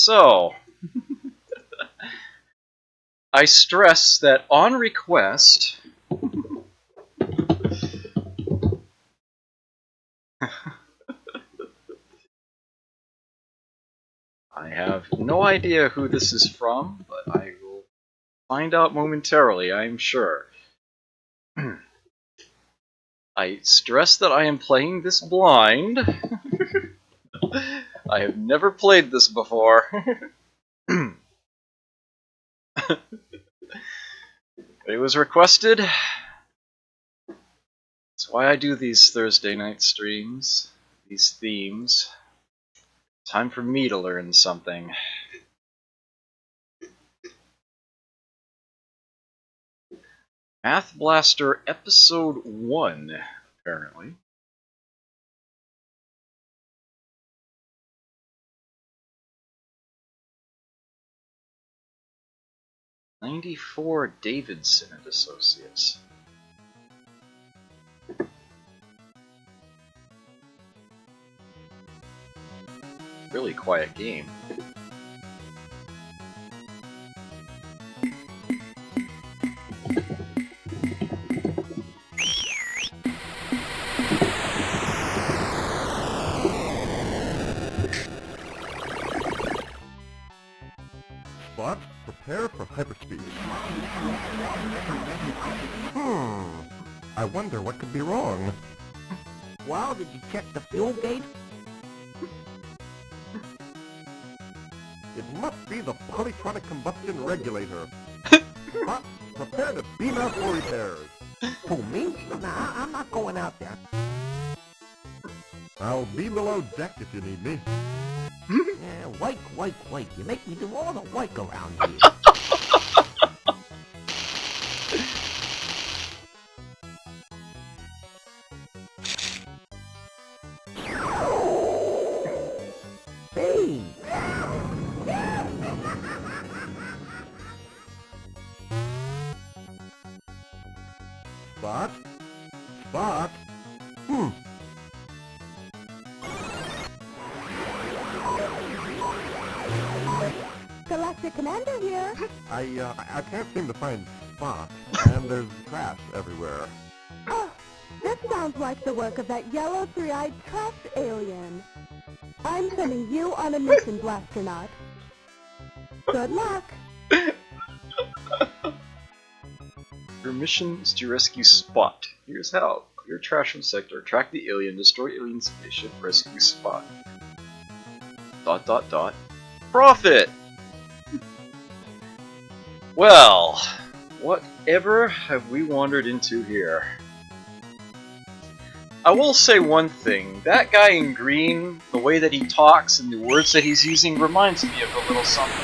So, I stress that on request, I have no idea who this is from, but I will find out momentarily, I'm sure. I stress that I am playing this blind. I have never played this before. It was requested. That's why I do these Thursday night streams, these themes. Time for me to learn something. Math Blaster Episode 1, apparently. '94 Davidson and Associates. Really quiet game. Spot, prepare for hyperspeed. I wonder what could be wrong. Well, did you check the fuel gauge? It must be the polytronic combustion regulator. Spot, prepare to beam out for repairs. Who, me? Nah, I'm not going out there. I'll be below deck if you need me. Yeah, wake. You make me do all the wake around here. Hey! Spot? Spot? Galactic Commander here. I can't seem to find Spot, and there's trash everywhere. Oh, this sounds like the work of that yellow three-eyed trash alien. I'm sending you on a mission, Blasternaut. Good luck. Your mission is to rescue Spot. Here's how. Clear trash from sector, track the alien, destroy alien spaceship, rescue Spot. ... Profit! Well, whatever have we wandered into here? I will say one thing, that guy in green, the way that he talks and the words that he's using reminds me of a little something.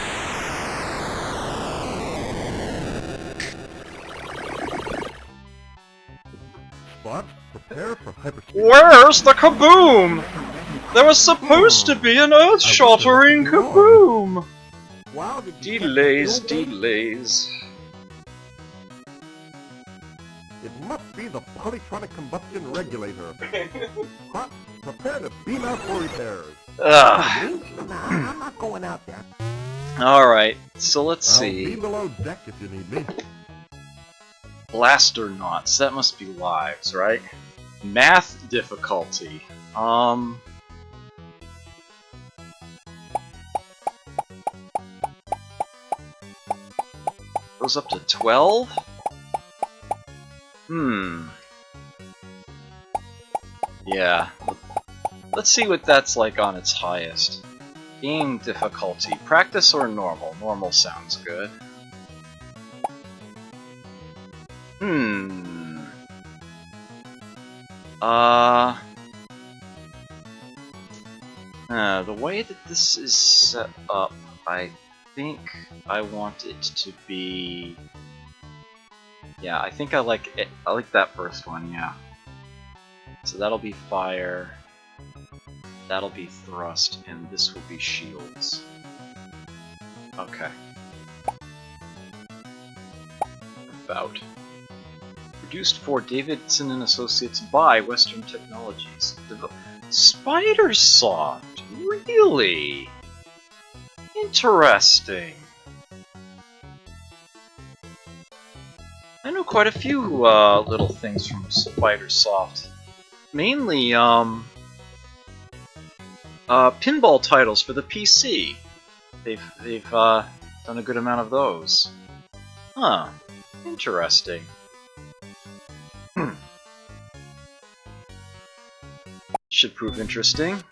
Spot, prepare for hyperspeed. Where's the kaboom? There was supposed to be an earth-shattering kaboom! Well, did you Delays, check the fuel gauge? delays. It must be the polytronic combustion regulator. Spot, prepare to beam out for repairs. Ugh. Me? Nah, I'm not going out there. Alright, so let's I'll be see. below deck if you need me. Blaster knots, that must be lives, right? Math difficulty. Goes up to 12? Yeah. Let's see what that's like on its highest. Game difficulty. Practice or normal? Normal sounds good. The way that this is set up, I think I want it to be... Yeah, I think I like it. I like that first one, yeah. So that'll be fire, that'll be thrust, and this will be shields. Okay. About. Produced for Davidson and Associates by Western Technologies. Spidersoft? Really? Interesting. I know quite a few little things from Spidersoft. Mainly, pinball titles for the PC. They've done a good amount of those. Huh. Interesting. Should prove interesting.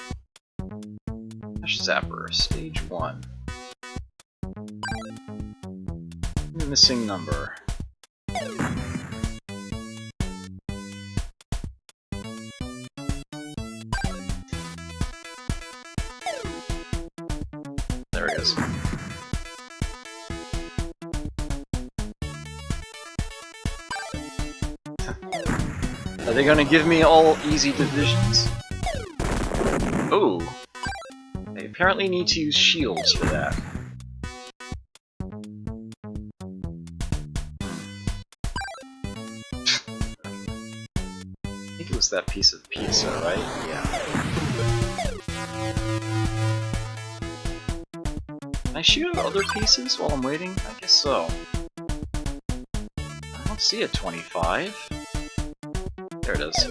Ash Zapper, Stage 1. Missing number. There it is. Are they gonna give me all easy divisions? Oh! I apparently need to use shields for that. I think it was that piece of pizza, right? Yeah. Can I shoot at other pieces while I'm waiting? I guess so. I don't see a 25. There it is.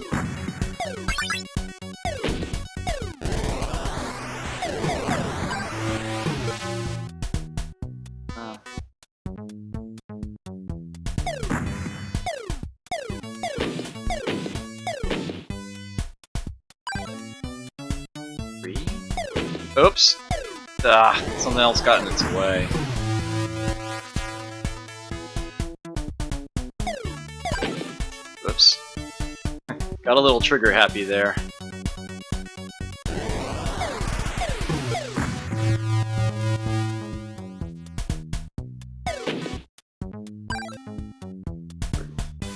Oops! Ah, something else got in its way. Oops. Got a little trigger happy there.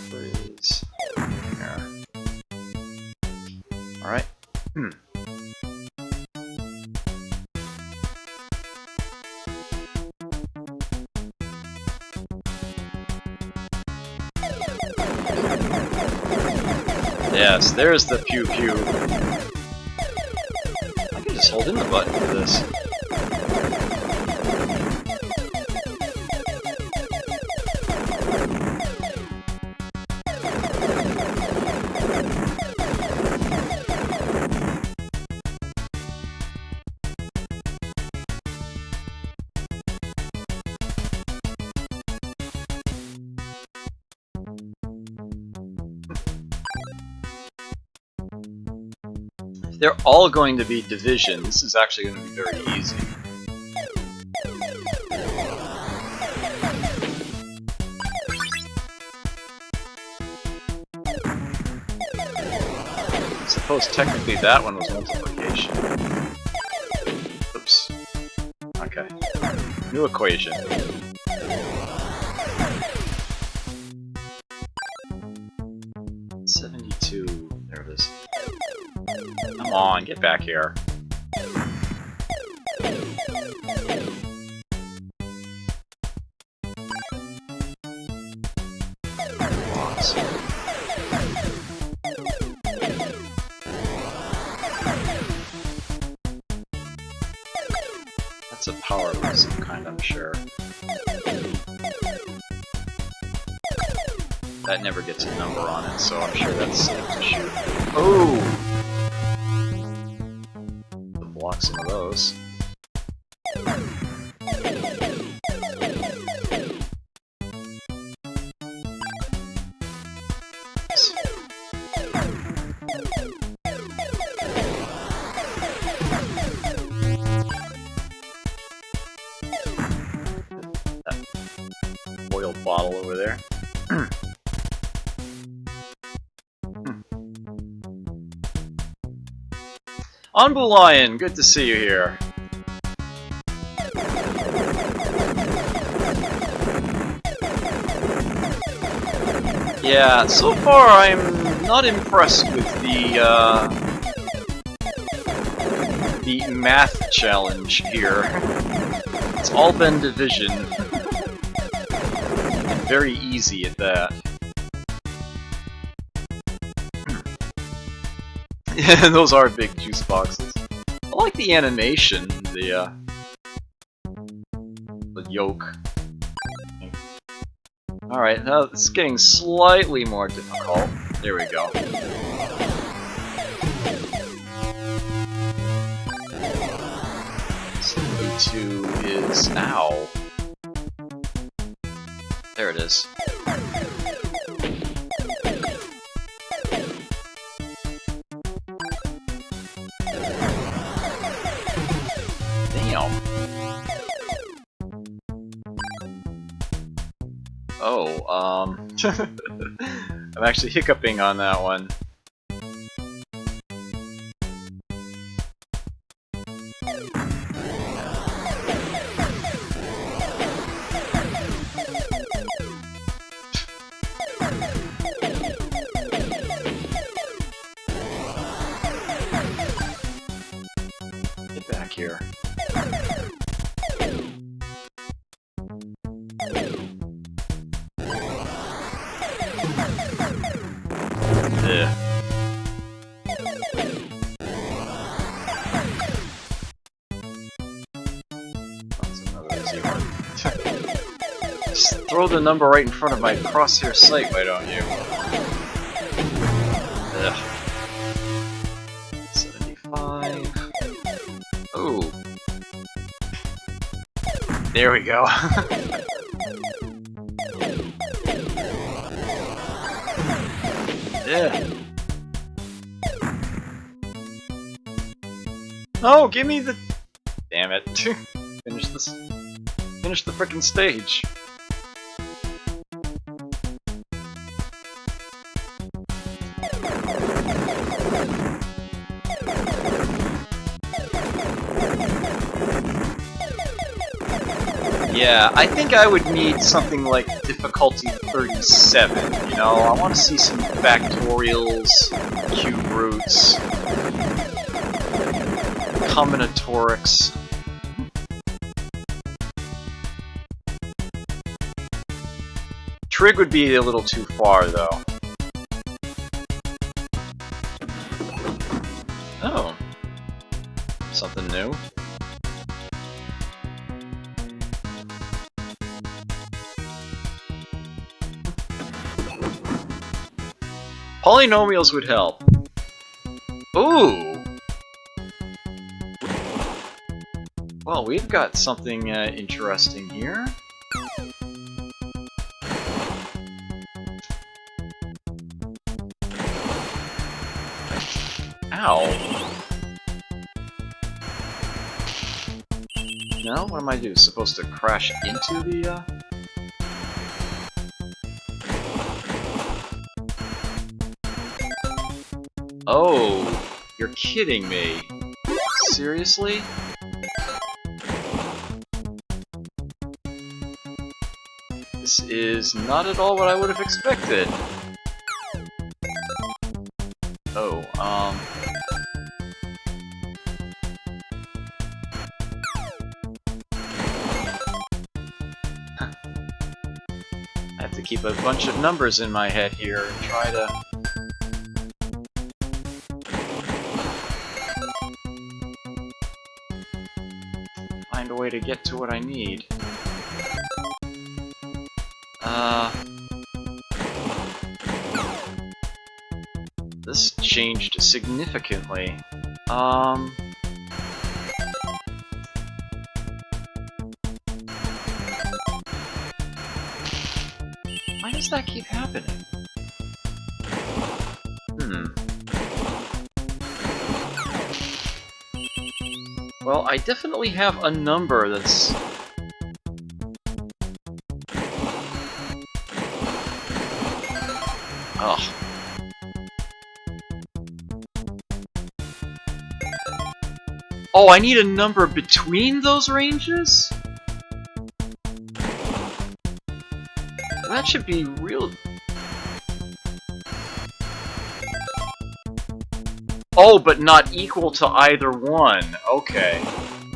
Please. Here. Alright. Yes, there's the pew-pew. I can just hold in the button for this. If they're all going to be division, this is actually going to be very easy. I suppose technically that one was multiplication. Oops. Okay. New equation. There it is. Come on, get back here. That's a power of some kind, I'm sure. That never gets a number on it, so I'm sure that's safe to shoot. Oh! To block some of those. That oil bottle over there. Anbu Lion, good to see you here. Yeah, so far I'm not impressed with the math challenge here. It's all been division. And very easy at that. Yeah, those are big juice boxes. I like the animation, the the yoke. Alright, now it's getting slightly more difficult. There we go. E2 is... Ow. There it is. Damn. Oh, I'm actually hiccuping on that one. Get back here. Ugh. That's another easy one. Just throw the number right in front of my crosshair sight, why don't you? Ugh. 75. Ooh. There we go. Yeah. Oh, give me the... Damn it. Finish this. Finish the frickin' stage. Yeah, I think I would need something like difficulty 37, you know? I want to see some factorials, cube roots, combinatorics. Trig would be a little too far, though. Oh. Something new. Polynomials would help. Ooh! Well, we've got something interesting here. Ow. No? What am I doing? Supposed to crash into the, Oh, you're kidding me. Seriously? This is not at all what I would have expected. Oh, I have to keep a bunch of numbers in my head here and try to... find a way to get to what I need. This changed significantly. Why does that keep happening? Well, I definitely have a number that's... Ugh. Oh, I need a number between those ranges? That should be real... Oh, but not equal to either one. Okay.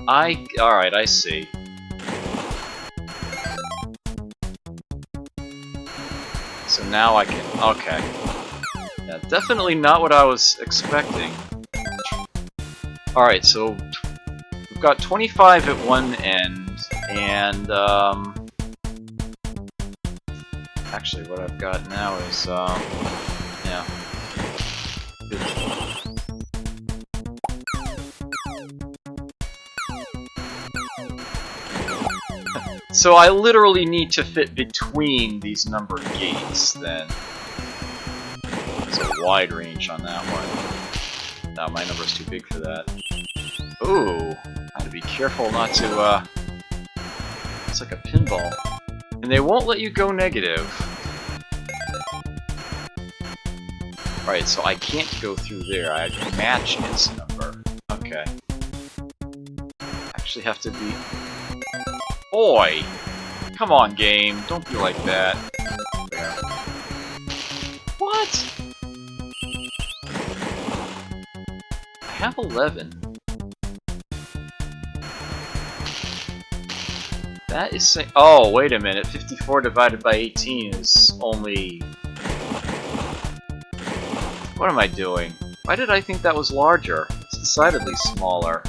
Alright, I see. So now I can... Okay. Yeah, definitely not what I was expecting. Alright, so we've got 25 at one end, And actually, what I've got now is yeah. So I literally need to fit between these numbered gates, then. It's a wide range on that one. No, my number's too big for that. Ooh, I have to be careful not to, it's like a pinball. And they won't let you go negative. Alright, so I can't go through there. I have to match its number. Okay. Actually have to be... Boy! Come on, game. Don't be like that. There. What? I have 11. That is saying... Oh, wait a minute. 54 divided by 18 is only... What am I doing? Why did I think that was larger? It's decidedly smaller.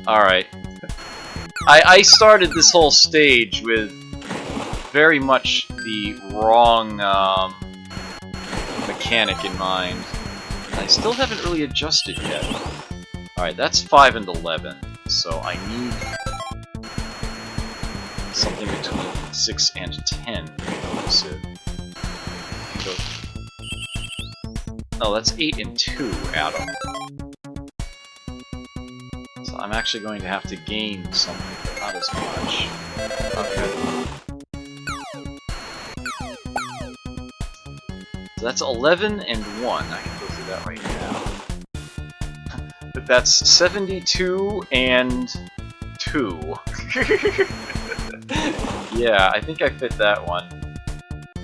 Alright. I started this whole stage with very much the wrong mechanic in mind. I still haven't really adjusted yet. Alright, that's 5 and 11, so I need something between 6 and 10 inclusive. Oh, that's 8 and 2, Adam. So I'm actually going to have to gain something, but not as much. Okay. So that's 11 and 1. I can go through that right now. But that's 72 and 2. Yeah, I think I fit that one.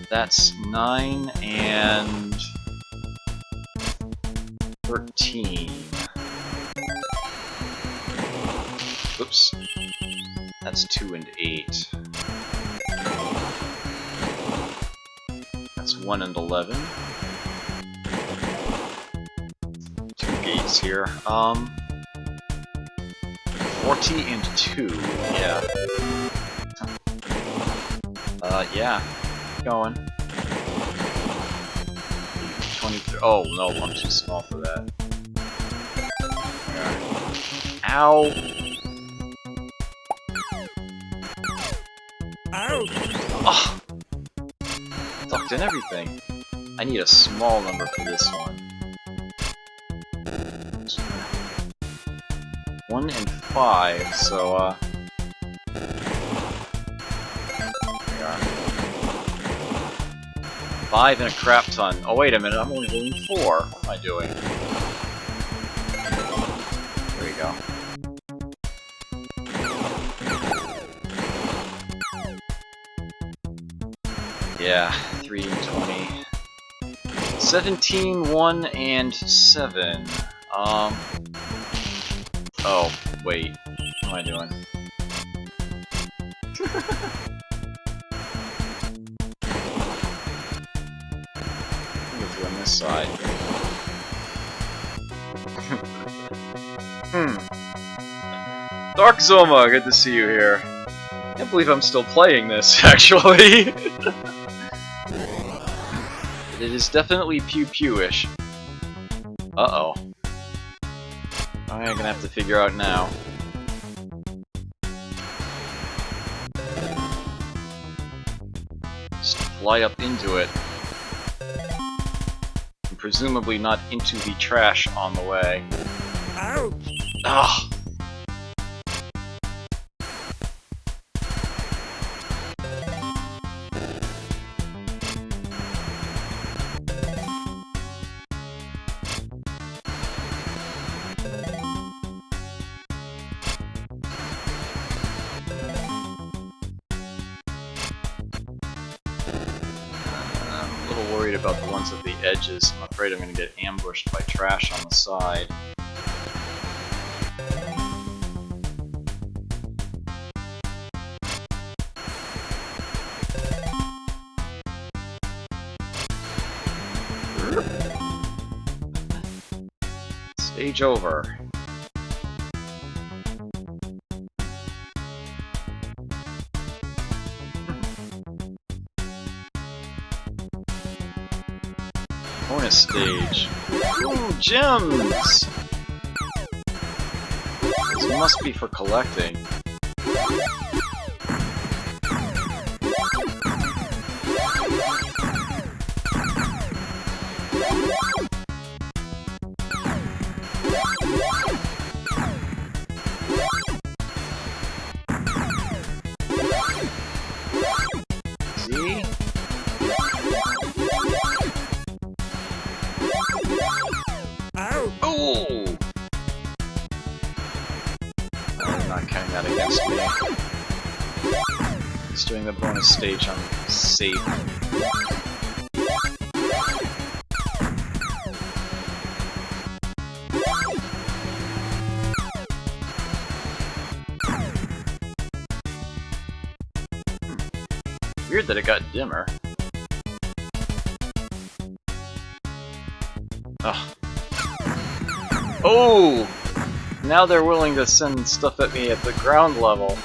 That's 9 and 13. Oops. That's 2 and 8. That's 1 and 11. 2 gates here. 40 and 2. Yeah. Yeah. Going. 23. Oh, no, I'm too small for that. There. Ow! Ow! Oh! Ducked in everything. I need a small number for this one. 1 and 5, so, there we are. 5 and a crap ton. Oh, wait a minute, I'm only holding 4. What am I doing? There we go. Yeah, 3 and 20. 17, 1, and 7. Oh, wait. What am I doing? Let's go on this side. Dark Zoma, good to see you here. Can't believe I'm still playing this, actually. It is definitely pew-pew-ish. Uh-oh. I'm gonna have to figure out now. Just fly up into it. And presumably not into the trash on the way. Ouch! Ah! About the ones at the edges. I'm afraid I'm going to get ambushed by trash on the side. Stage over. Bonus stage. Ooh, gems! This must be for collecting. See? Oh! I'm not counting that against me. Just doing the bonus stage on safe. Weird that it got dimmer. Ugh. Oh! Now they're willing to send stuff at me at the ground level.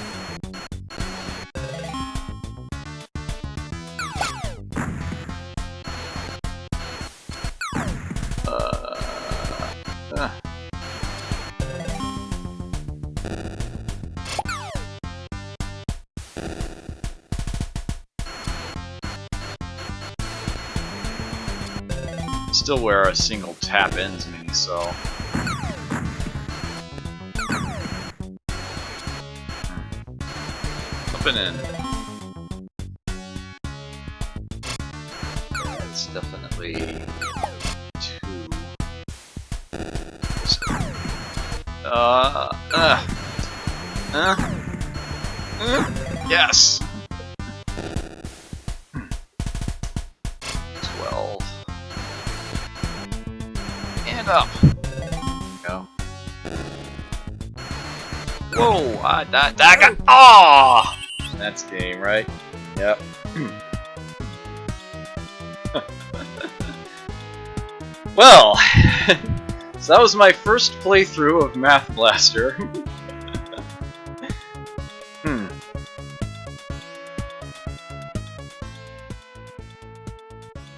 Still where a single tap ends me, so... Up and in. It's definitely... 2. Yes! 12. And up! Go. Whoa! I got. Oh! That's game, right? Yep. Well, so that was my first playthrough of Math Blaster.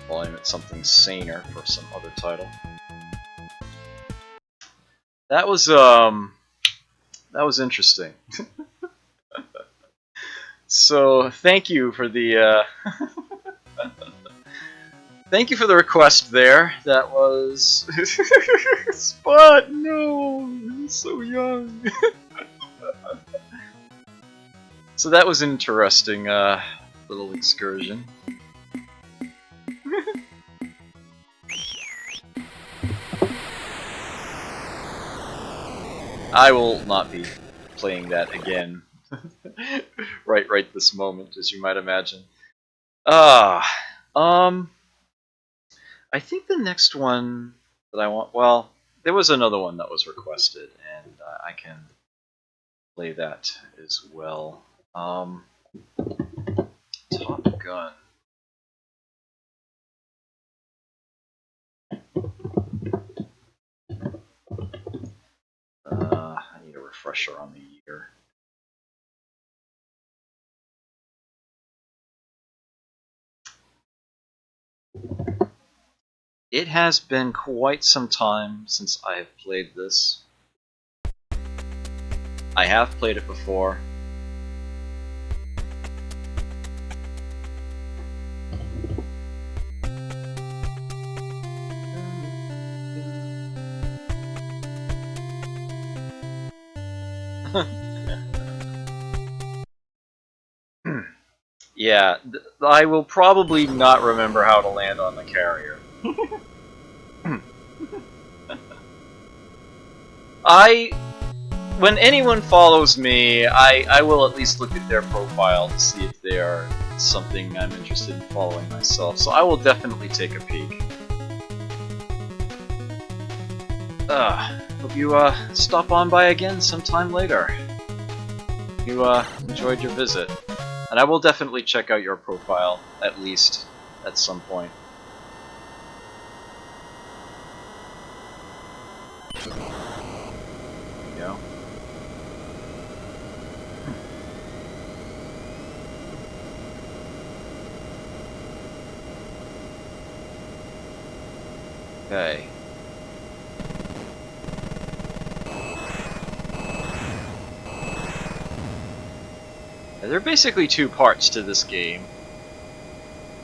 Well, aim at something saner for some other title. That was interesting. So thank you for the thank you for the request there. That was Spot. No, I'm so young. So that was an interesting little excursion. I will not be playing that again. right this moment, as you might imagine. I think the next one that I want... Well, there was another one that was requested, and I can play that as well. Top Gun. I need a refresher on the year. It has been quite some time since I have played this. I have played it before. Yeah, I will probably not remember how to land on the carrier. When anyone follows me, I will at least look at their profile to see if they are something I'm interested in following myself, so I will definitely take a peek. Hope you stop on by again sometime later. You enjoyed your visit. And I will definitely check out your profile, at least, at some point. There you go. Okay. There are basically two parts to this game.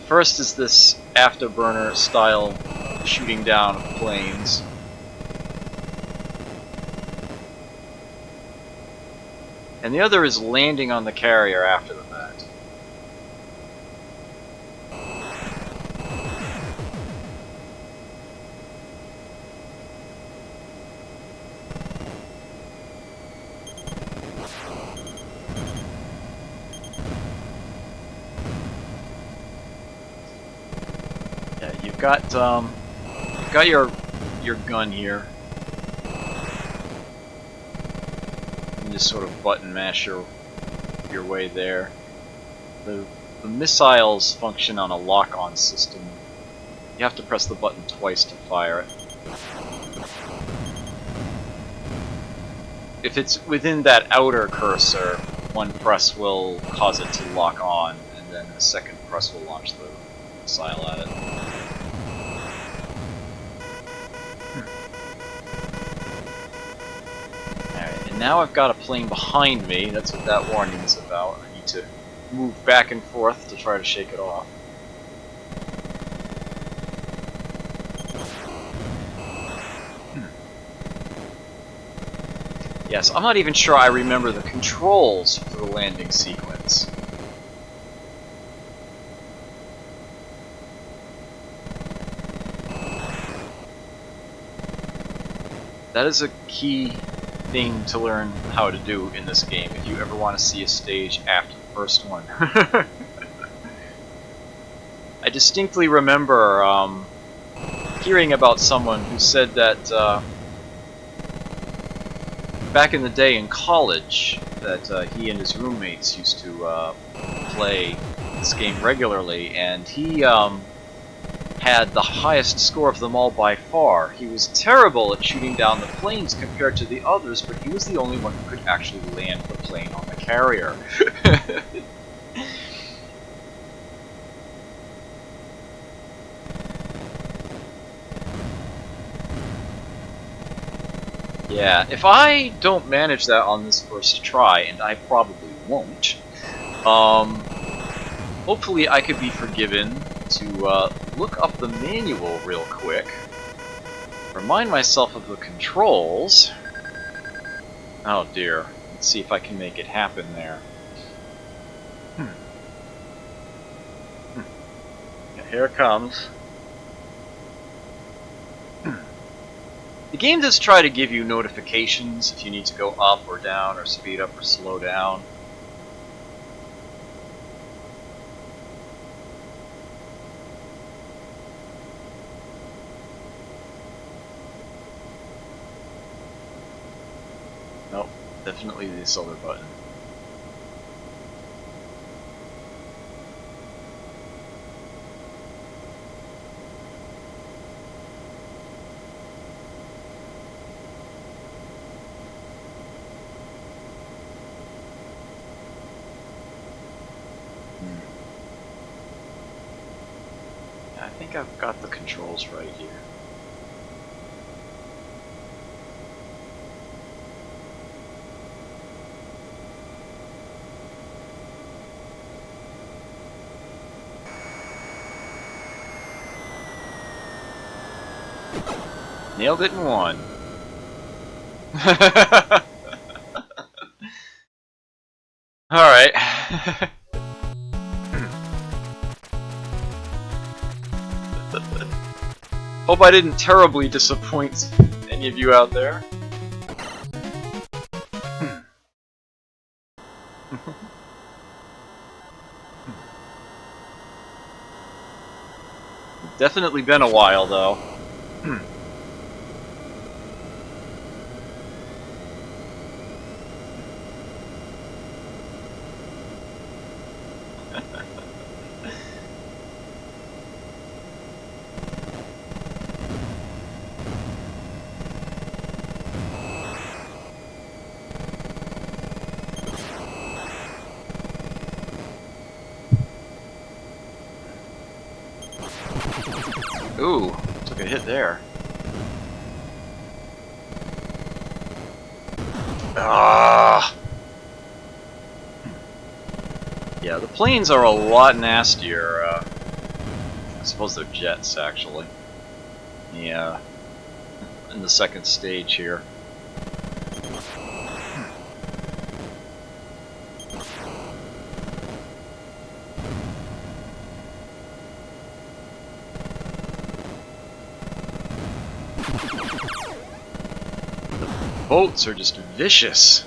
First is this afterburner style shooting down of planes. And the other is landing on the carrier after the fact. Yeah, you've got your gun here. You can just sort of button mash your way there. The missiles function on a lock-on system. You have to press the button twice to fire it. If it's within that outer cursor, one press will cause it to lock on, and then the second press will launch the missile at it. Alright, and now I've got a plane behind me. That's what that warning is about. I need to move back and forth to try to shake it off. Yes, I'm not even sure I remember the controls for the landing sequence. That is a key thing to learn how to do in this game if you ever want to see a stage after the first one. I distinctly remember hearing about someone who said that back in the day in college that he and his roommates used to play this game regularly, and he had the highest score of them all by far. He was terrible at shooting down the planes compared to the others, but he was the only one who could actually land the plane on the carrier. Yeah, if I don't manage that on this first try, and I probably won't, hopefully I could be forgiven to look up the manual real quick, remind myself of the controls. Oh dear, let's see if I can make it happen there. Yeah, here it comes. The game does try to give you notifications if you need to go up or down or speed up or slow down. Nope, definitely this other button. I think I've got the controls right here. Nailed it in one. Alright. Hope I didn't terribly disappoint any of you out there. Definitely been a while though. Ooh, took a hit there. Ah! Yeah, the planes are a lot nastier. I suppose they're jets, actually. Yeah, in the second stage here. Boats are just vicious.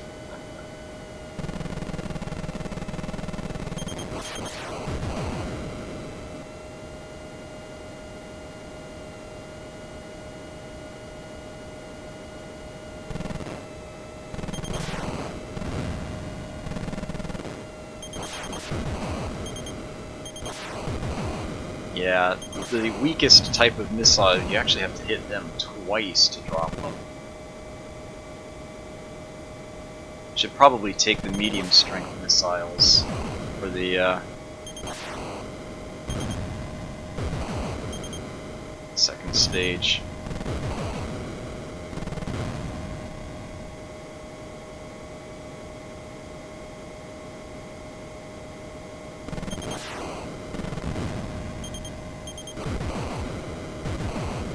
Yeah, the weakest type of missile, you actually have to hit them twice to drop them. Should probably take the medium strength missiles for the second stage.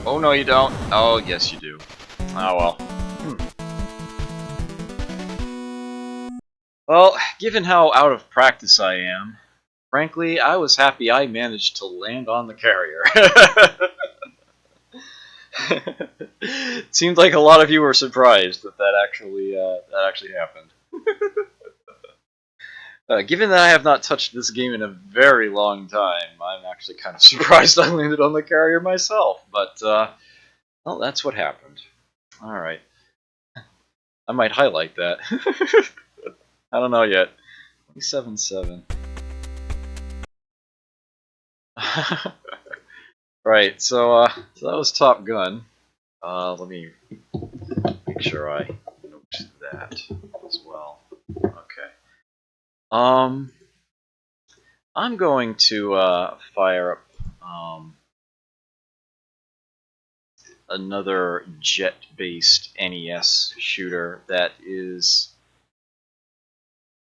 Oh no, you don't. Oh yes, you do. Oh well. Well, given how out of practice I am, frankly, I was happy I managed to land on the carrier. It seemed like a lot of you were surprised that that actually happened. Given that I have not touched this game in a very long time, I'm actually kind of surprised I landed on the carrier myself. But well, that's what happened. All right, I might highlight that. I don't know yet. 27.7. Right, so that was Top Gun. Let me make sure I note that as well. Okay. I'm going to fire up another jet-based NES shooter that is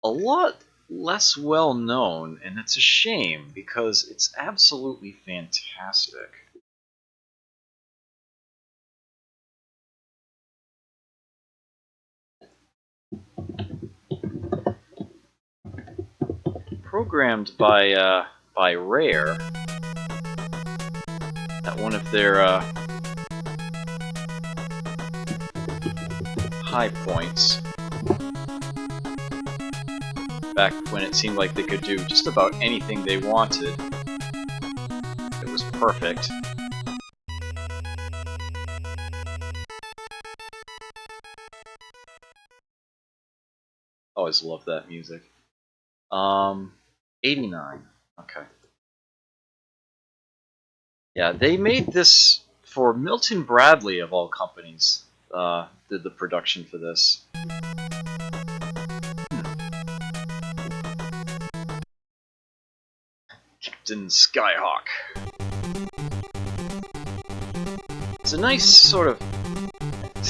a lot less well known, and it's a shame because it's absolutely fantastic. Programmed by Rare at one of their high points, back when it seemed like they could do just about anything they wanted. It was perfect. Always loved that music. 89. Okay. Yeah, they made this for Milton Bradley, of all companies, did the production for this. Captain Skyhawk. It's a nice sort of...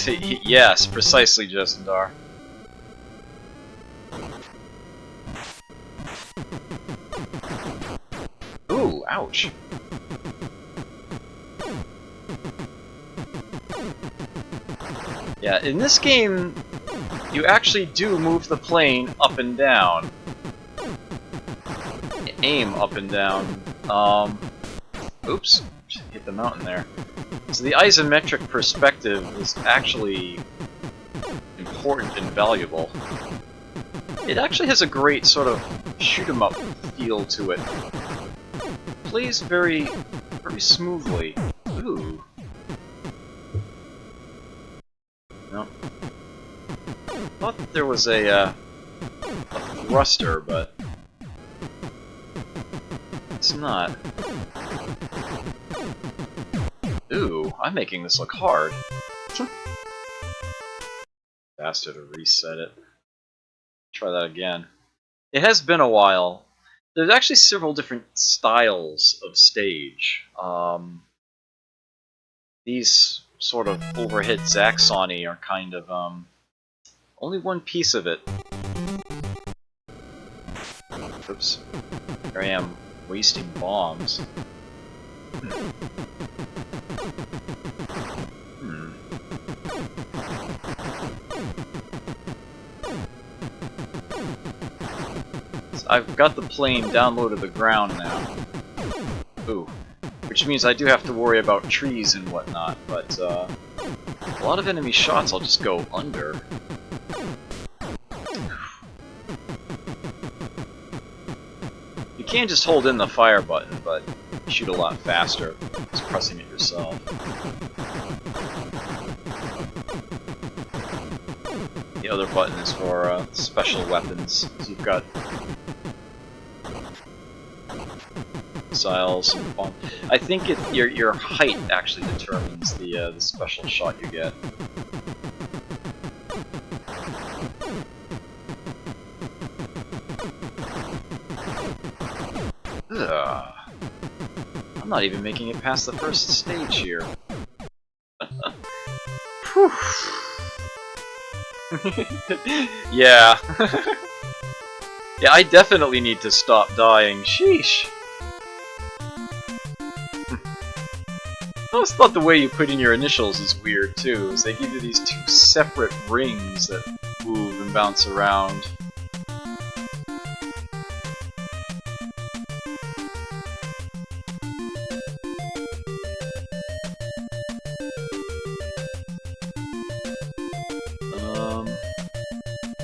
Yes, precisely, Jesendar. Ooh, ouch. Yeah, in this game, you actually do move the plane up and down. Aim up and down. Oops, hit the mountain there. So the isometric perspective is actually important and valuable. It actually has a great sort of shoot-'em-up feel to it. Plays very smoothly. Ooh. No. Thought that there was a thruster, but it's not. Ooh, I'm making this look hard. Bastard to reset it. Try that again. It has been a while. There's actually several different styles of stage. These sort of overhead Zaxxon-y are kind of Only one piece of it. Oops. Here I am, wasting bombs. Hmm. So I've got the plane down low to the ground now. Ooh. Which means I do have to worry about trees and whatnot, but a lot of enemy shots I'll just go under. You can just hold in the fire button, but you shoot a lot faster just pressing it yourself. The other button is for special weapons. So you've got missiles and bomb. I think your height actually determines the special shot you get. Ugh. I'm not even making it past the first stage here. Whew. Yeah. Yeah, I definitely need to stop dying. Sheesh. I always thought the way you put in your initials is weird too, is they give you these two separate rings that move and bounce around.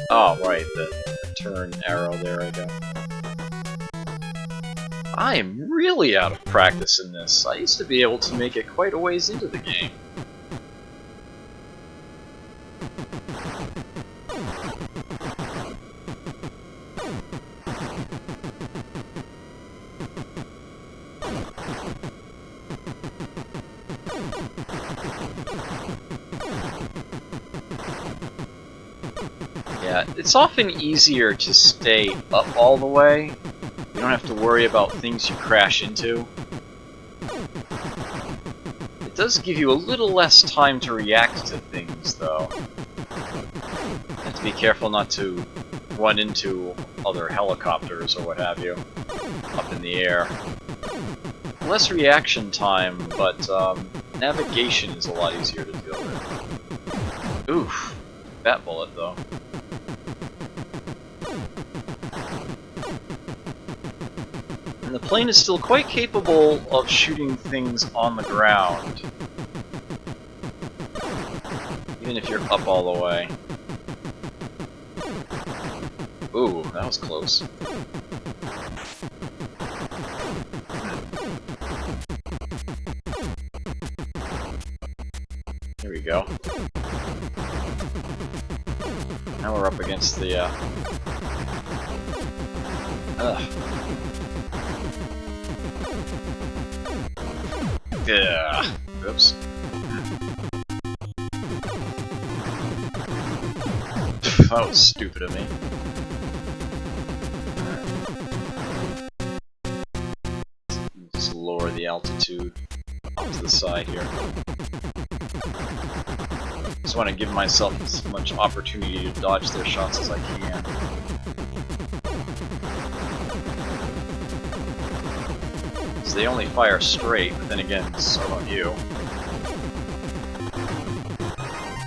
Oh, right, the return arrow, there I go. I am really out of practice in this. I used to be able to make it quite a ways into the game. Yeah, it's often easier to stay up all the way. You don't have to worry about things you crash into. It does give you a little less time to react to things, though. You have to be careful not to run into other helicopters or what have you up in the air. Less reaction time, but navigation is a lot easier to deal with. Oof, that bullet though. And the plane is still quite capable of shooting things on the ground, even if you're up all the way. Ooh, that was close. Here we go. Now we're up against the, Yeah. Oops. That was stupid of me. Just lower the altitude off to the side here. Just want to give myself as much opportunity to dodge their shots as I can. So they only fire straight, but then again, so don't you.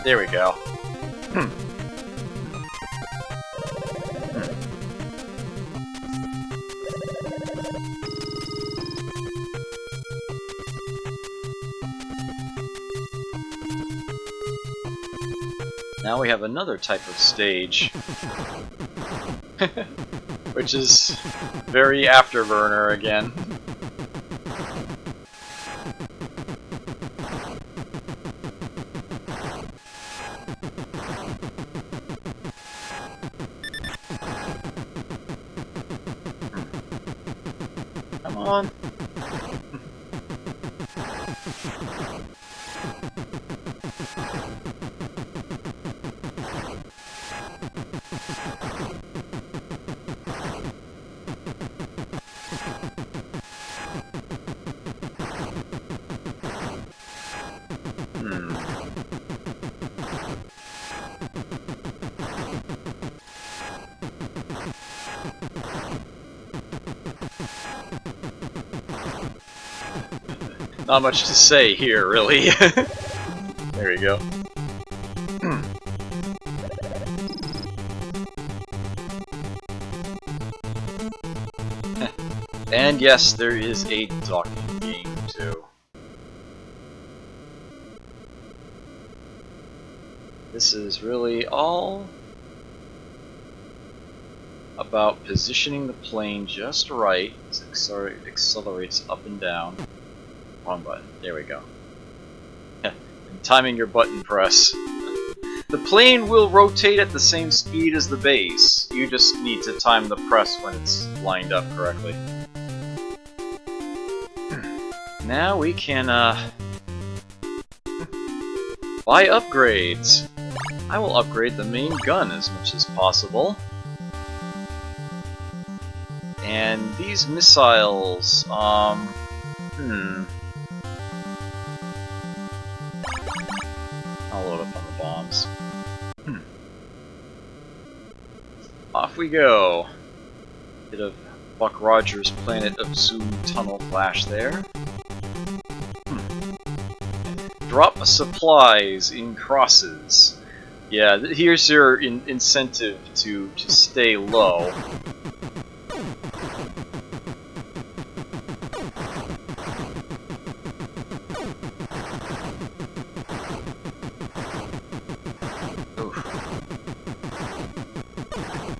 There we go. Now we have another type of stage, which is very Afterburner again. Come on. Not much to say here, really. There you go. And yes, there is a docking game too. This is really all about positioning the plane just right as it accelerates up and down. Wrong button. There we go. And timing your button press. The plane will rotate at the same speed as the base. You just need to time the press when it's lined up correctly. Now we can buy upgrades. I will upgrade the main gun as much as possible. And these missiles, I'll load up on the bombs. Off we go. Bit of Buck Rogers' Planet of Zoom tunnel flash there. Drop supplies in crosses. Yeah, here's your incentive to stay low.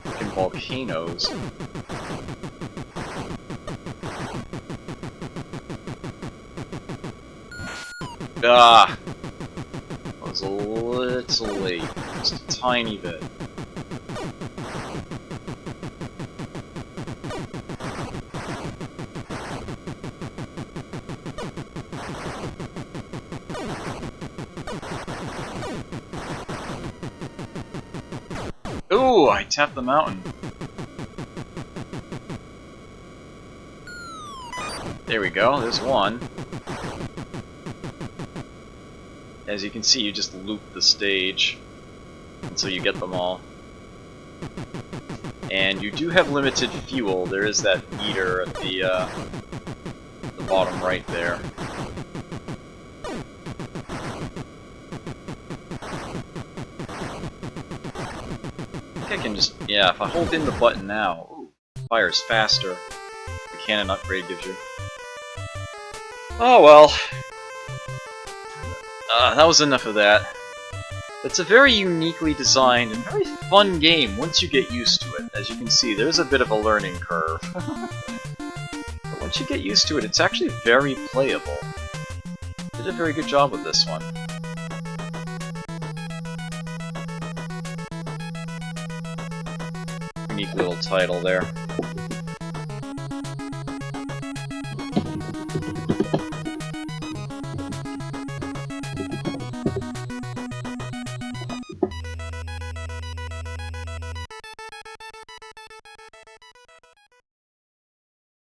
Freaking volcanoes. Ah! I was a little late. Just a tiny bit. Ooh, I tapped the mountain. There we go, there's one. As you can see, you just loop the stage until you get them all. And you do have limited fuel. There is that meter at the bottom right there. I think I can just, yeah, if I hold in the button now, ooh, fires faster. The cannon upgrade gives you. Oh well. That was enough of that. It's a very uniquely designed and very fun game once you get used to it. As you can see, there's a bit of a learning curve. But once you get used to it, it's actually very playable. Did a very good job with this one. Unique little title there.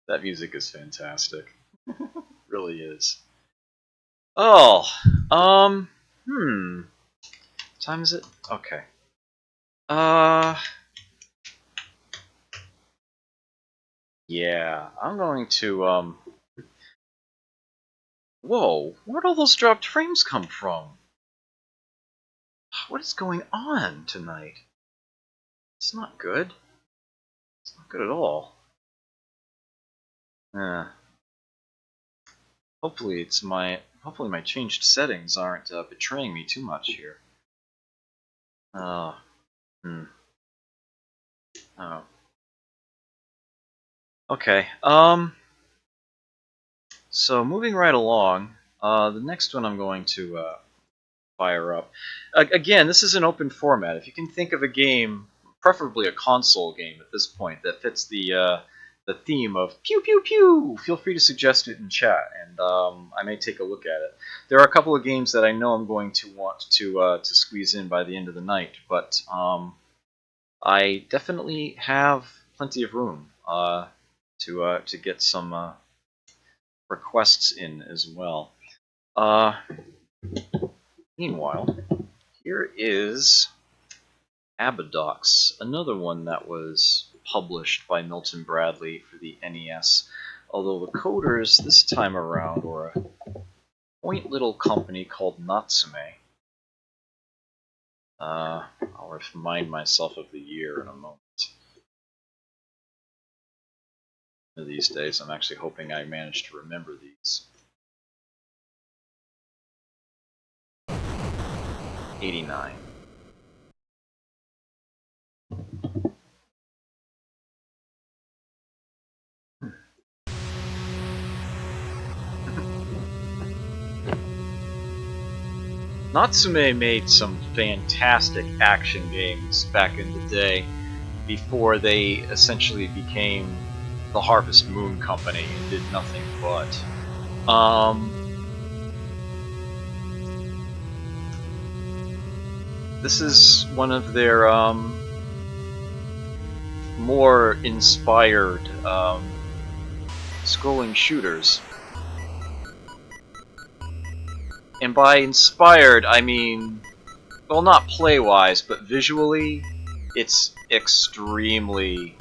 That music is fantastic. Really is. Oh, time is it? Okay. Yeah, I'm going to, whoa, where'd all those dropped frames come from? What is going on tonight? It's not good. It's not good at all. Hopefully my changed settings aren't betraying me too much here. Oh. Okay. So moving right along, the next one I'm going to fire up. Again, this is an open format. If you can think of a game, preferably a console game at this point, that fits the theme of pew pew pew, feel free to suggest it in chat, and I may take a look at it. There are a couple of games that I know I'm going to want to squeeze in by the end of the night, but I definitely have plenty of room to get some requests in as well. Meanwhile, here is Abadox, another one that was published by Milton Bradley for the NES, although the coders this time around, or quaint little company called Natsume. I'll remind myself of the year in a moment. One of these days, I'm actually hoping I manage to remember these. 89. Natsume made some fantastic action games back in the day, before they essentially became the Harvest Moon Company and did nothing but. This is one of their more inspired scrolling shooters. And by inspired, I mean, well, not play-wise, but visually, it's extremely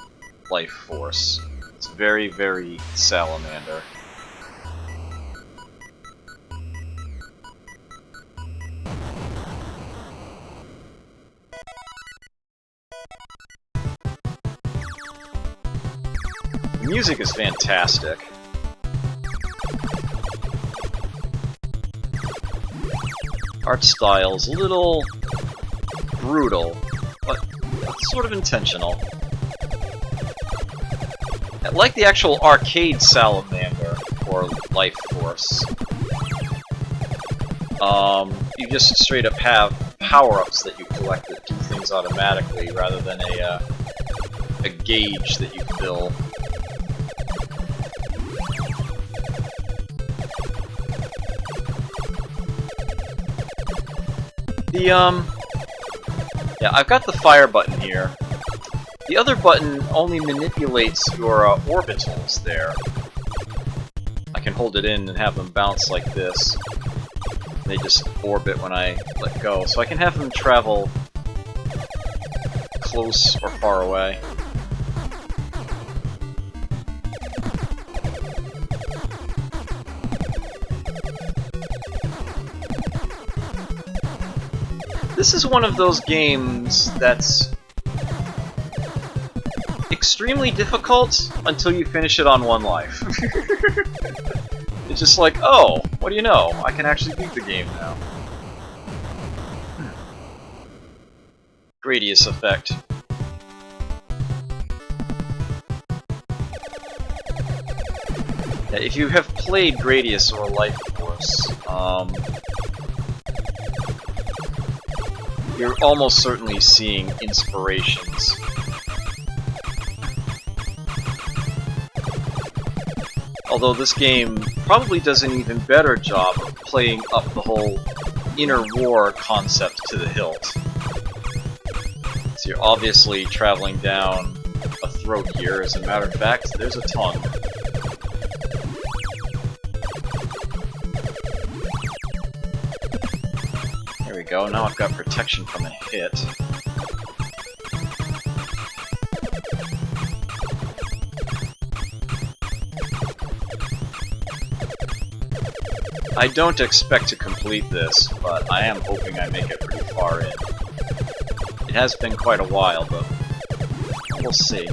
Life Force. It's very, very Salamander. The music is fantastic. Art style is a little brutal, but sort of intentional. Like the actual arcade Salamander, or Life Force. You just straight up have power-ups that you collect that do things automatically, rather than a gauge that you fill. Yeah, I've got the fire button here. The other button only manipulates your orbitals there. I can hold it in and have them bounce like this. They just orbit when I let go, so I can have them travel close or far away. This is one of those games that's extremely difficult until you finish it on one life. It's just like, oh, what do you know? I can actually beat the game now. Gradius effect. Yeah, if you have played Gradius or Life Force, you're almost certainly seeing inspirations. Although this game probably does an even better job of playing up the whole inner war concept to the hilt. So you're obviously traveling down a throat here. As a matter of fact, there's a tongue. There we go, now I've got protection from a hit. I don't expect to complete this, but I am hoping I make it pretty far in. It has been quite a while, but we'll see.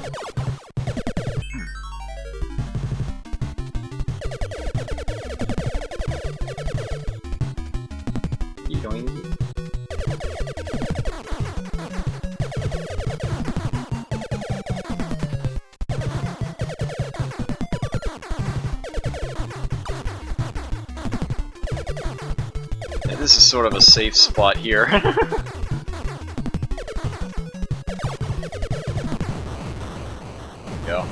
This is sort of a safe spot here. Go.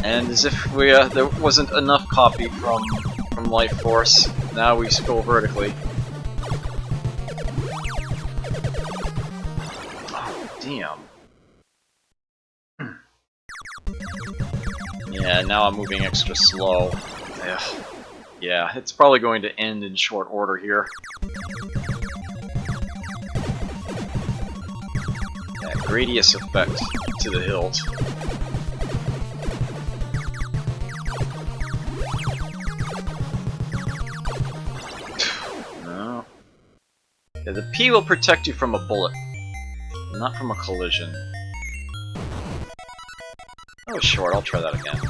And as if we there wasn't enough copy from Life Force, now we scroll vertically. Oh, damn. Yeah, now I'm moving extra slow. Ugh. Yeah, it's probably going to end in short order here. Yeah, Gradius effect to the hilt. Yeah, the P will protect you from a bullet, not from a collision. That was short, I'll try that again.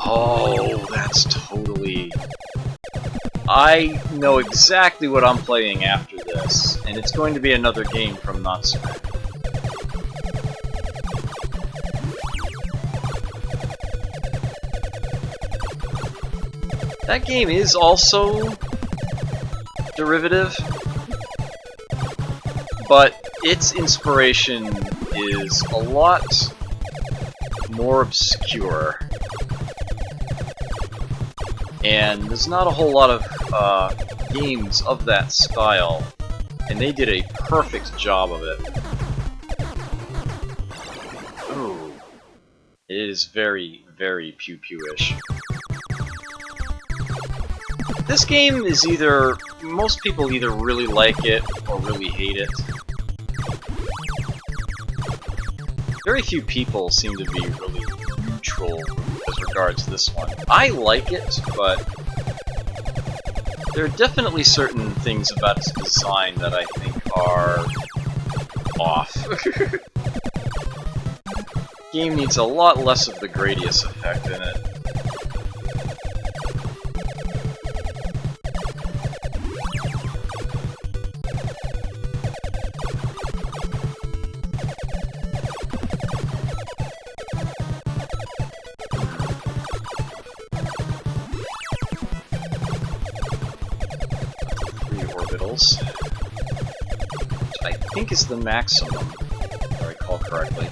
Oh, that's totally... I know exactly what I'm playing after this, and it's going to be another game from Natsume. That game is also derivative, but its inspiration is a lot more obscure. And there's not a whole lot of games of that style, and they did a perfect job of it. Ooh. It is very, very pew-pew-ish. This game is either... most people either really like it or really hate it. Very few people seem to be really neutral as regards this one. I like it, but there are definitely certain things about its design that I think are off. Game needs a lot less of the Gradius effect in it. Orbitals, which I think is the maximum, if I recall correctly.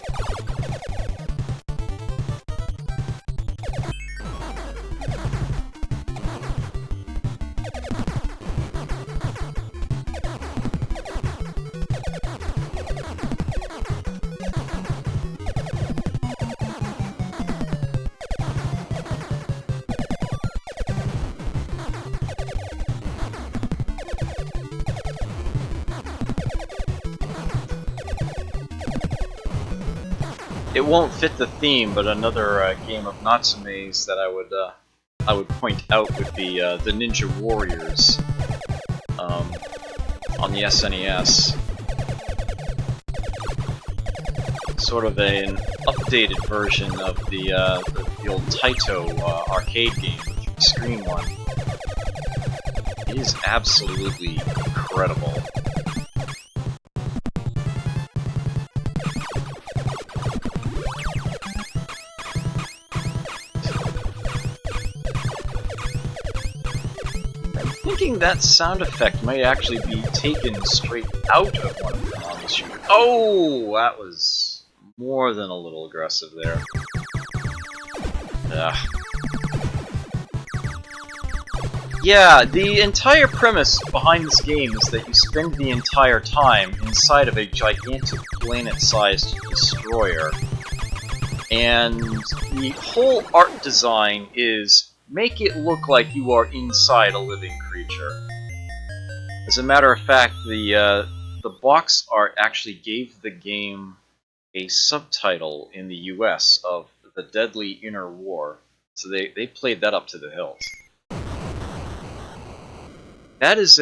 It won't fit the theme, but another game of Natsume's that I would point out would be the Ninja Warriors on the SNES. Sort of an updated version of the old Taito arcade game, the screen one. It is absolutely incredible. Thinking that sound effect might actually be taken straight out of one of the Konami shooters. Oh, that was more than a little aggressive there. Ugh. Yeah, the entire premise behind this game is that you spend the entire time inside of a gigantic planet-sized destroyer. And the whole art design is make it look like you are inside a living creature. As a matter of fact, the box art actually gave the game a subtitle in the US of The Deadly Inner War. So they played that up to the hilt. It is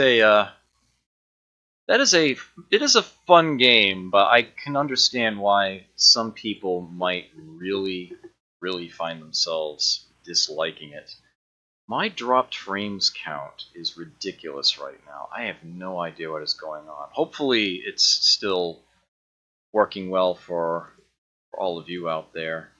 a fun game, but I can understand why some people might really find themselves disliking it. My dropped frames count is ridiculous right now. I have no idea what is going on. Hopefully it's still working well for all of you out there.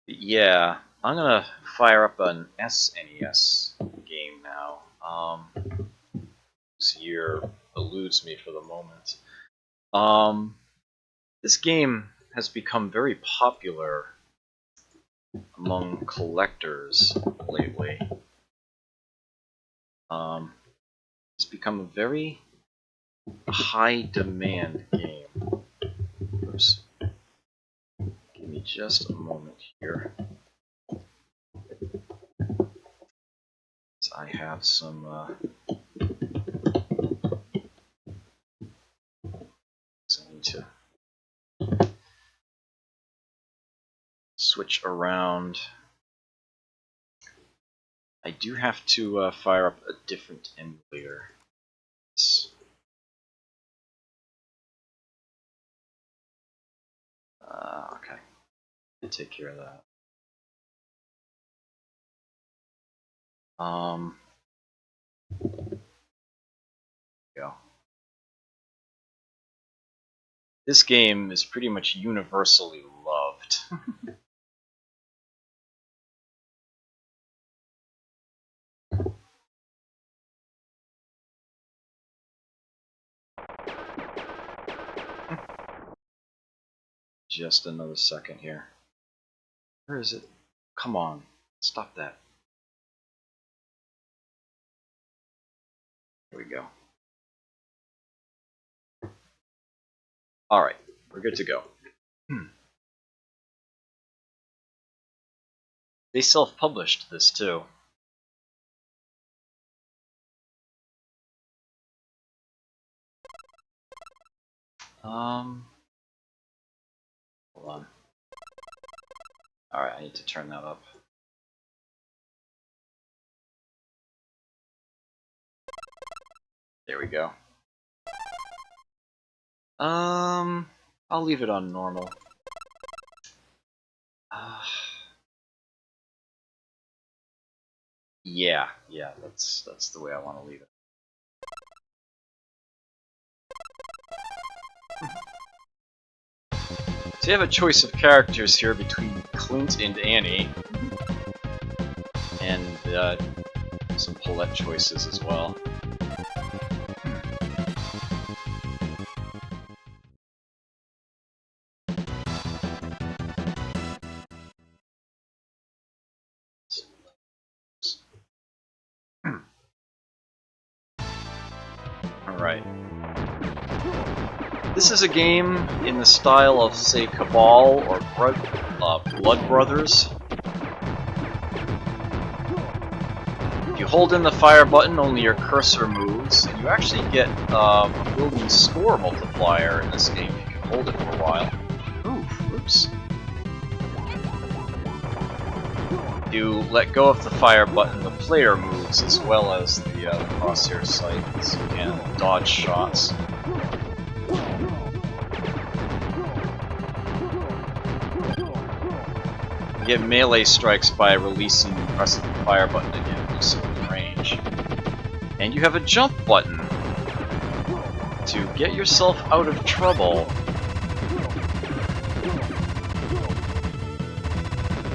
Yeah, I'm gonna fire up an SNES game now. This year eludes me for the moment. This game has become very popular among collectors lately. It's become a very high demand game. Oops. Give me just a moment here. So I have some so I need to switch around. I do have to fire up a different emulator. Okay, I'll take care of that. Go. This game is pretty much universally loved. Just another second here. Where is it? Come on, stop that. Here we go. Alright, we're good to go. They self-published this too. Hold on. Alright, I need to turn that up. There we go. I'll leave it on normal. Yeah, that's the way I want to leave it. So you have a choice of characters here between Clint and Annie, and some Paulette choices as well. Alright. This is a game in the style of, say, Cabal or Blood Brothers. If you hold in the fire button, only your cursor moves, and you actually get a building score multiplier in this game if you hold it for a while. Ooh, oops. If you let go of the fire button, the player moves as well as the crosshair sight, so you can dodge shots. You get melee strikes by releasing and pressing the fire button again, so in range. And you have a jump button to get yourself out of trouble.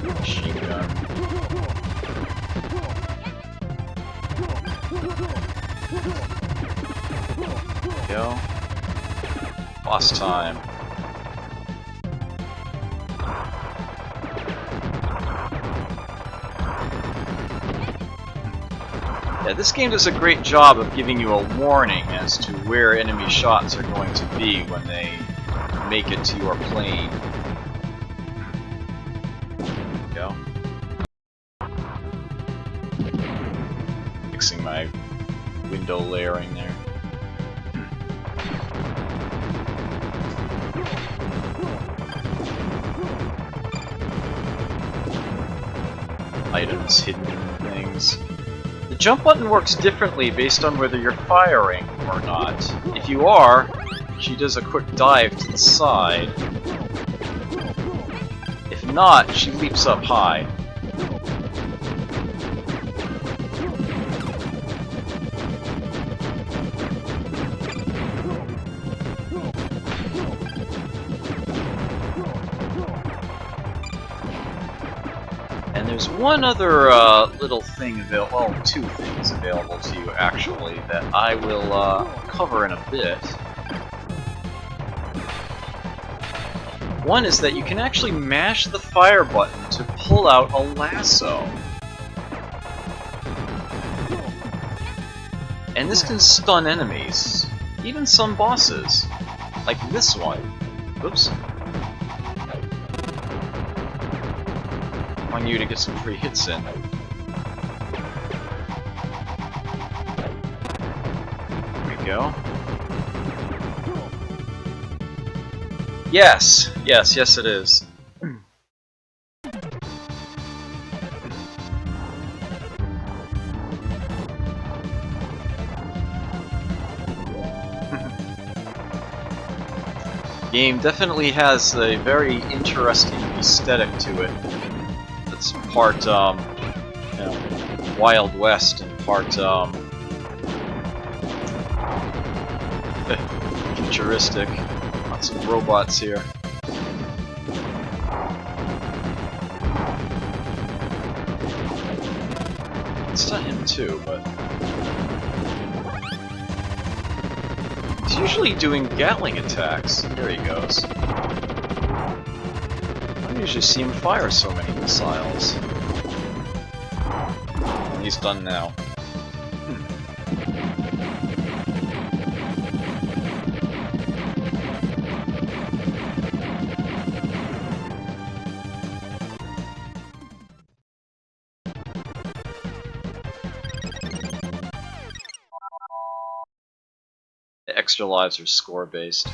Machine gun. Go. Boss time. Yeah, this game does a great job of giving you a warning as to where enemy shots are going to be when they make it to your plane. Go. Fixing my window layering there. Items hidden in things. The jump button works differently based on whether you're firing or not. If you are, she does a quick dive to the side. If not, she leaps up high. And there's one other little thing available, well, two things available to you actually, that I will cover in a bit. One is that you can actually mash the fire button to pull out a lasso. And this can stun enemies, even some bosses, like this one. Oops. on you to get some free hits in. There we go. Yes! Yes, yes it is. Game definitely has a very interesting aesthetic to it. It's part, you know, Wild West and part, futuristic. Lots of robots here. It's not him too, but he's usually doing Gatling attacks. There he goes. I don't usually see him fire so many missiles. He's done now. The extra lives are score based.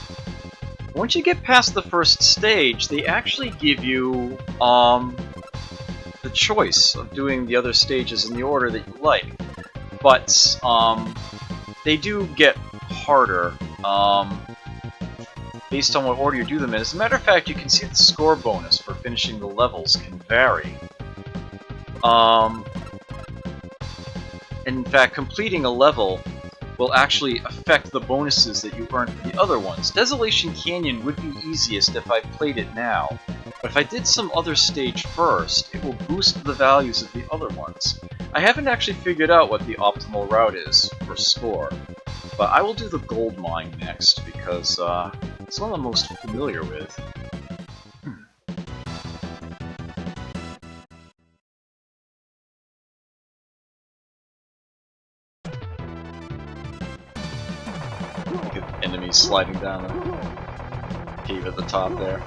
Once you get past the first stage, they actually give you the choice of doing the other stages in the order that you like. But they do get harder based on what order you do them in. As a matter of fact, you can see the score bonus for finishing the levels can vary. In fact, completing a level will actually affect the bonuses that you earned for the other ones. Desolation Canyon would be easiest if I played it now, but if I did some other stage first, it will boost the values of the other ones. I haven't actually figured out what the optimal route is for score, but I will do the gold mine next because it's one I'm most familiar with. Enemies sliding down the cave at the top there.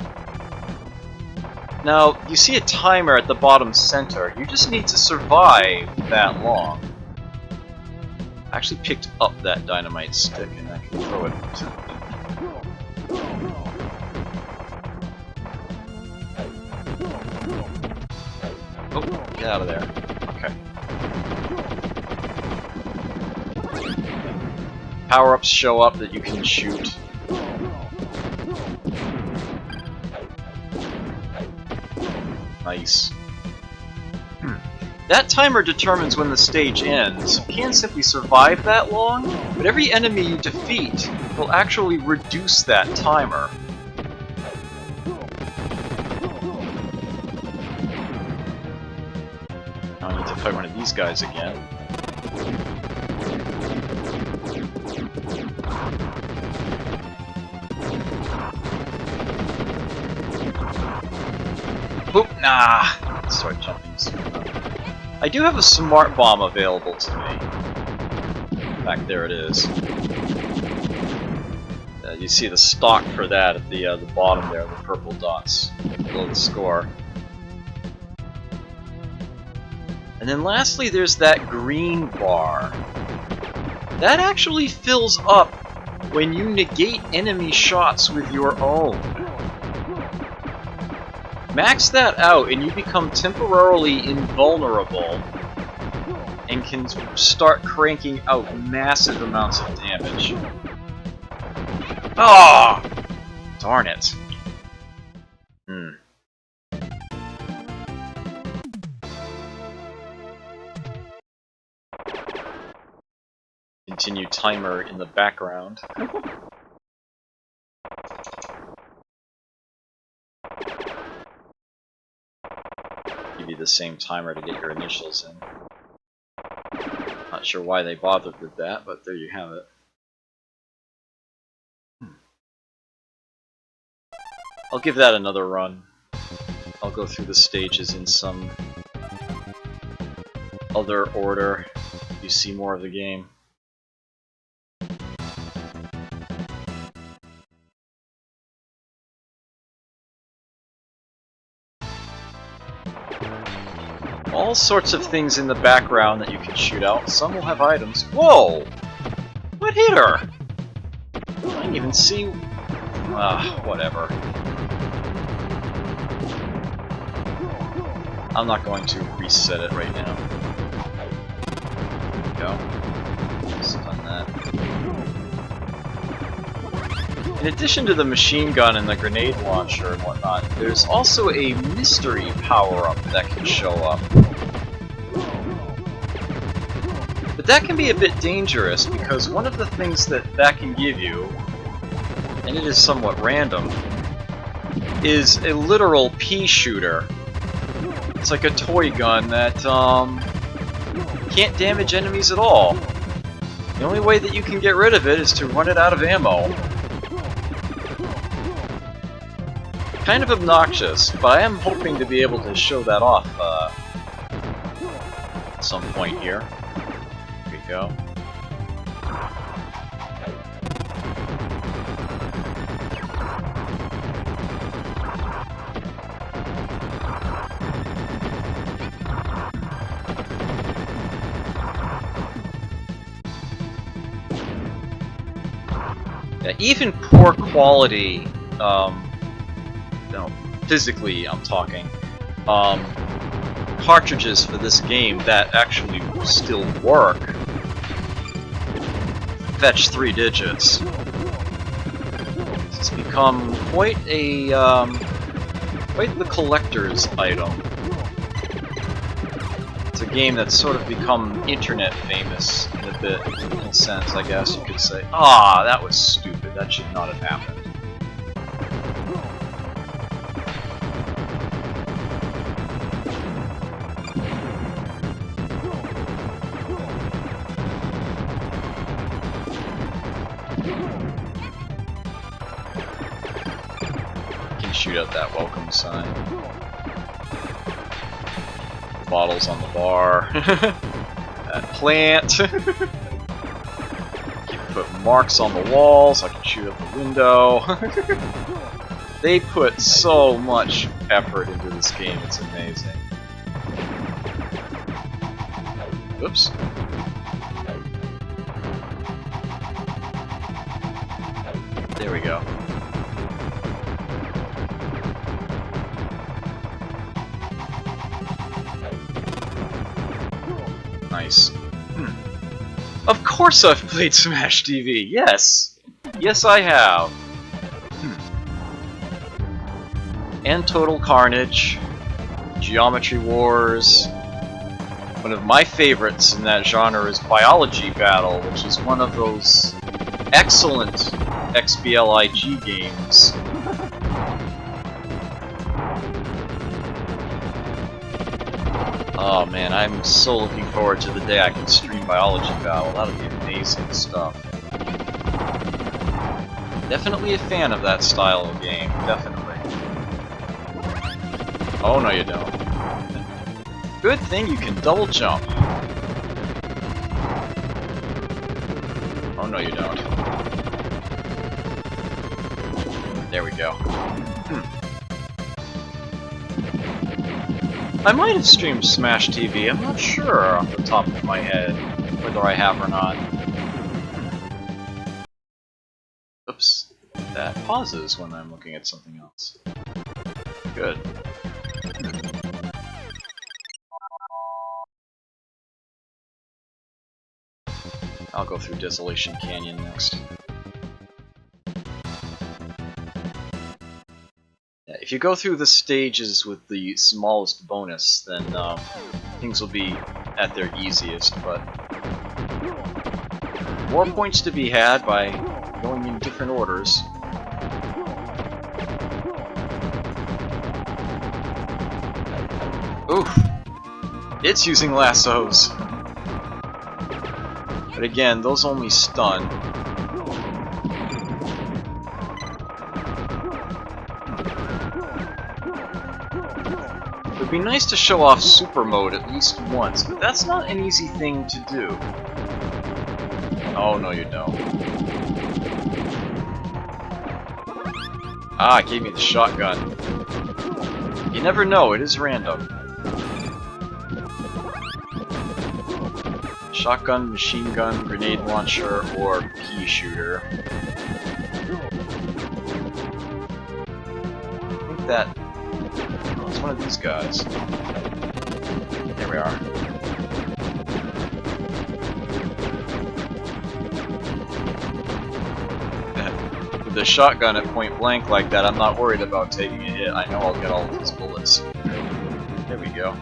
Now, you see a timer at the bottom center. You just need to survive that long. I actually picked up that dynamite stick and I can throw it. Oh, get out of there. Okay. Power-ups show up that you can shoot. Nice. That timer determines when the stage ends. You can't simply survive that long, but every enemy you defeat will actually reduce that timer. Now I need to fight one of these guys again. Oop, nah! Start jumping. I do have a smart bomb available to me. In fact, there it is. You see the stock for that at the bottom there, the purple dots below the score. And then lastly, there's that green bar. That actually fills up when you negate enemy shots with your own. Max that out and you become temporarily invulnerable and can start cranking out massive amounts of damage. Ah! Oh, darn it. Continue timer in the background. Give you the same timer to get your initials in. Not sure why they bothered with that, but there you have it. I'll give that another run. I'll go through the stages in some other order. You see more of the game. all sorts of things in the background that you can shoot out. Some will have items. Whoa! What hit her? I didn't even see... whatever. I'm not going to reset it right now. There we go. Stun that. In addition to the machine gun and the grenade launcher and whatnot, there's also a mystery power-up that can show up. But that can be a bit dangerous, because one of the things that can give you, and it is somewhat random, is a literal pea shooter. It's like a toy gun that can't damage enemies at all. The only way that you can get rid of it is to run it out of ammo. Kind of obnoxious, but I am hoping to be able to show that off at some point here. Here we go. Yeah, even poor quality, physically I'm talking, cartridges for this game that actually still work fetch 3 digits. It's become quite a quite the collector's item. It's a game that's sort of become internet famous in a sense, I guess you could say. Ah, that was stupid. That should not have happened. Can shoot out that welcome sign. Bottles on the bar. That plant. Put marks on the walls. I can shoot out the window. They put so much effort into this game. It's amazing. Oops. There we go. Nice. Of course I've played Smash TV, yes! Yes I have. And Total Carnage, Geometry Wars. One of my favorites in that genre is Biology Battle, which is one of those excellent XBLIG games. Oh man, I'm so looking forward to the day I can stream Biology Battle. That'll be amazing stuff. Definitely a fan of that style of game, definitely. Oh no you don't. Good thing you can double jump. Oh no you don't. There we go. I might have streamed Smash TV, I'm not sure off the top of my head whether I have or not. Oops. That pauses when I'm looking at something else. Good. I'll go through Desolation Canyon next. If you go through the stages with the smallest bonus, then things will be at their easiest, but more points to be had by going in different orders. Oof! It's using lassos! But again, those only stun. It would be nice to show off super mode at least once, but that's not an easy thing to do. Oh no you don't. Ah, it gave me the shotgun. You never know, it is random. Shotgun, machine gun, grenade launcher, or pea shooter. I think that... Oh, it's one of these guys. There we are. With the shotgun at point blank like that, I'm not worried about taking a hit. I know I'll get all of these bullets. There we go.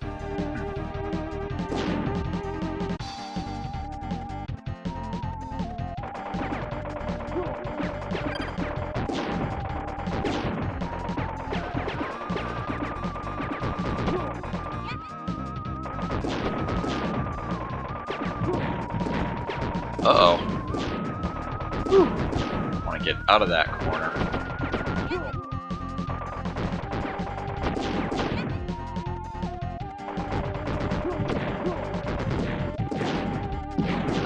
Uh-oh. Want to get out of that corner.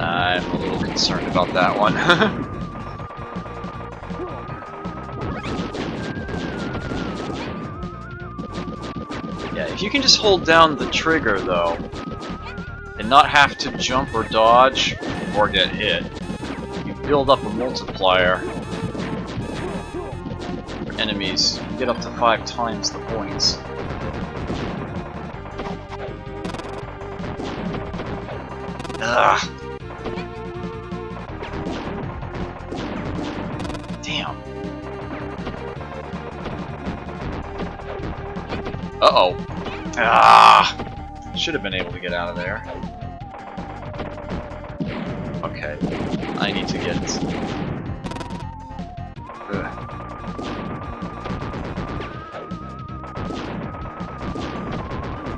I'm a little concerned about that one. Yeah, if you can just hold down the trigger, though, and not have to jump or dodge or get hit, you build up a multiplier for enemies. You get up to 5 times the points. Ugh. Damn. Uh-oh. Ah! Should have been able to get out of there. Okay. I need to get... Ugh.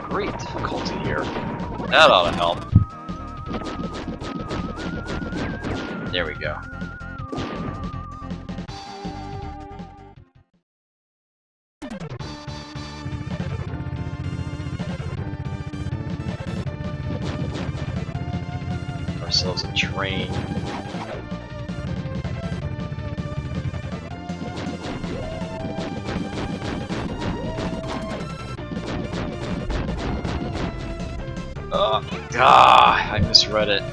Great difficulty here. That ought to help. There we go. Ourselves a train. I misread it.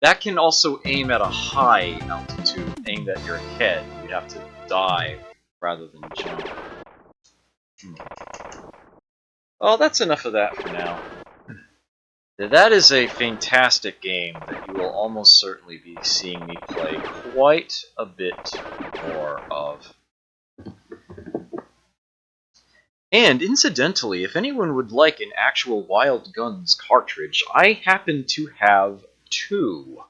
That can also aim at a high altitude, aimed at your head. You'd have to dive rather than jump. Oh, that's enough of that for now. That is a fantastic game that you will almost certainly be seeing me play quite a bit more of. And incidentally, if anyone would like an actual Wild Guns cartridge, I happen to have 2.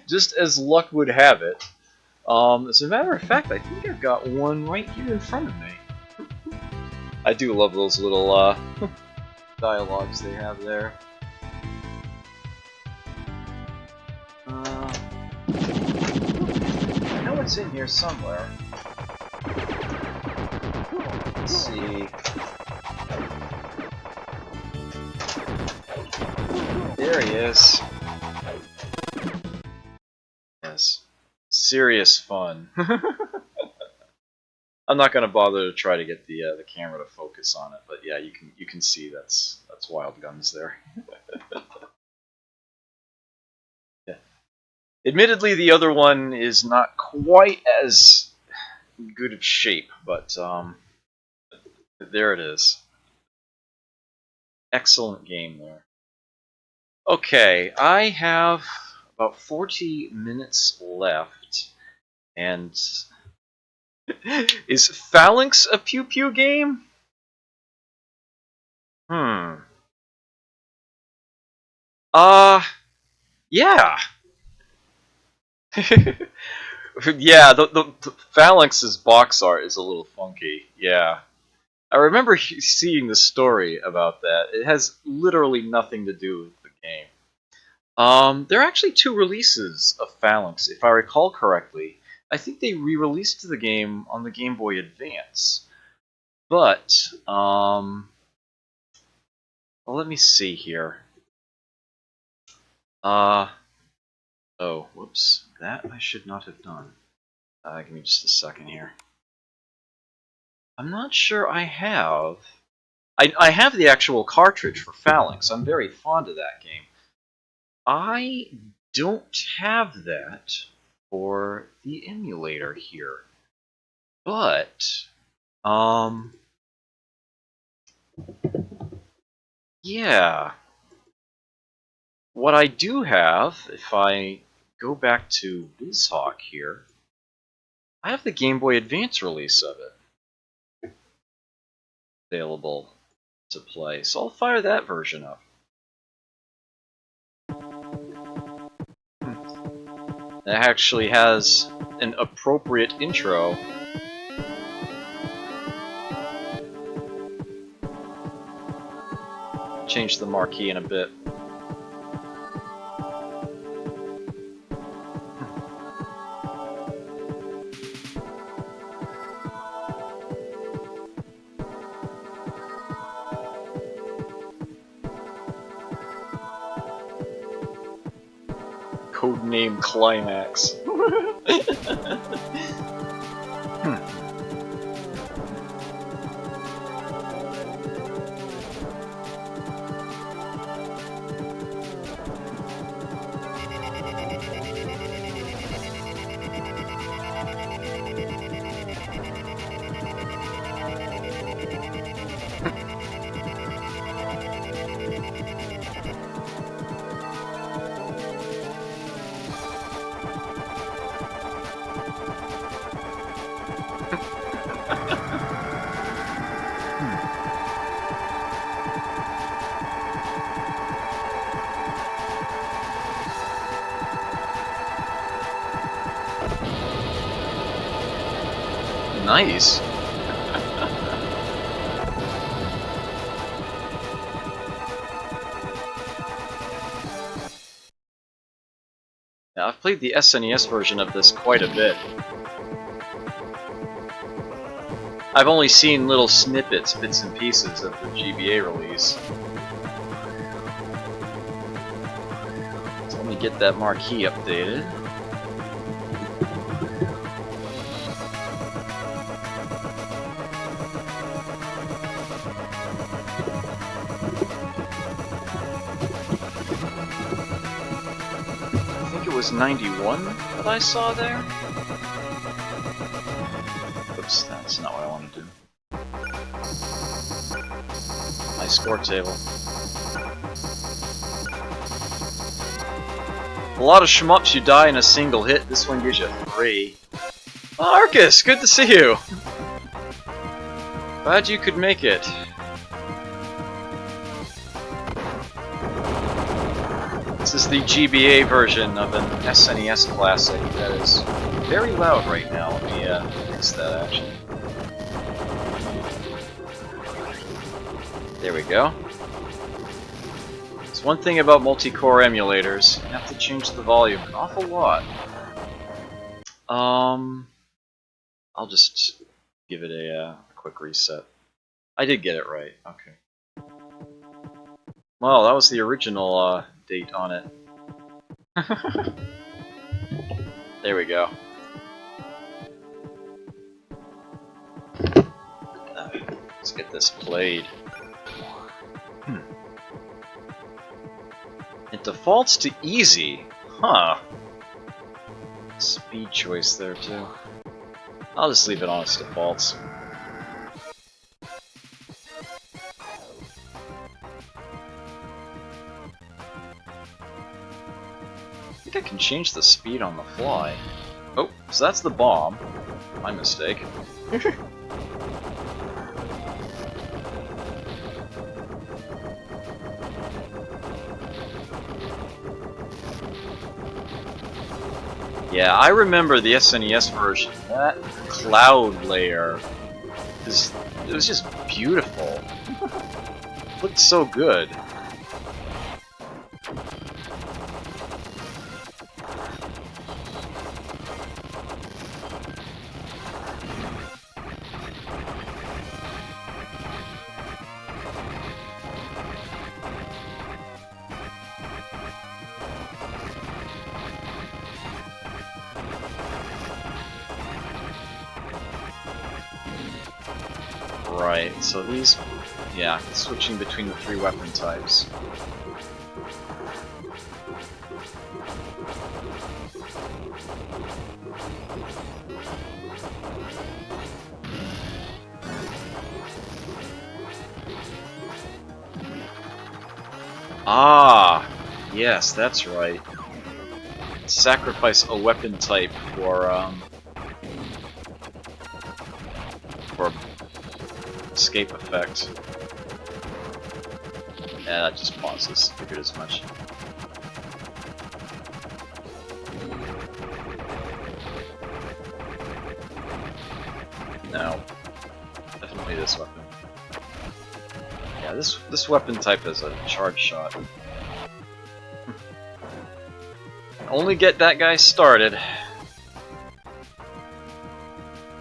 Just as luck would have it. As a matter of fact, I think I've got one right here in front of me. I do love those little dialogues they have there. I know it's in here somewhere. Let's see. There he is. Yes. Serious fun. I'm not gonna bother to try to get the camera to focus on it, but yeah, you can see that's Wild Guns there. Yeah. Admittedly, the other one is not quite as good of shape, but there it is. Excellent game there. Okay, I have about 40 minutes left, and is Phalanx a Pew Pew game? Yeah. Yeah, the Phalanx's box art is a little funky, yeah. I remember seeing the story about that. It has literally nothing to do with the game. There are actually 2 releases of Phalanx, if I recall correctly. I think they re-released the game on the Game Boy Advance. But, well, let me see here. Oh, whoops. That I should not have done. Give me just a second here. I'm not sure I have I have the actual cartridge for Phalanx. I'm very fond of that game. I don't have that for the emulator here. But, yeah. What I do have, if I go back to BizHawk here, I have the Game Boy Advance release of it available to play. So I'll fire that version up. It actually has an appropriate intro. Change the marquee in a bit. Codename Climax. Nice. Now, I've played the SNES version of this quite a bit. I've only seen little snippets, bits and pieces of the GBA release. So let me get that marquee updated. I think it was 91 that I saw there. Oops, that's not what I want to do. My score table. A lot of shmups you die in a single hit, this one gives you 3. Oh, Arcus, good to see you! Glad you could make it. This is the GBA version of an SNES classic that is very loud right now. Let me fix that actually. There we go. It's one thing about multi-core emulators, you have to change the volume an awful lot. I'll just give it a quick reset. I did get it right, okay. Well, that was the original date on it. There we go. Let's get this played. It defaults to easy. Huh. Speed choice there too. I'll just leave it on its defaults. I think I can change the speed on the fly. Oh, so that's the bomb. My mistake. Yeah, I remember the SNES version. That cloud layer, it was just beautiful. It looked so good. Right, so these Yeah, switching between the 3 weapon types. Ah, yes, that's right. Sacrifice a weapon type for escape effect. Yeah, that just pauses. Figured as much. No, definitely this weapon. Yeah, this weapon type is a charge shot. Only get that guy started.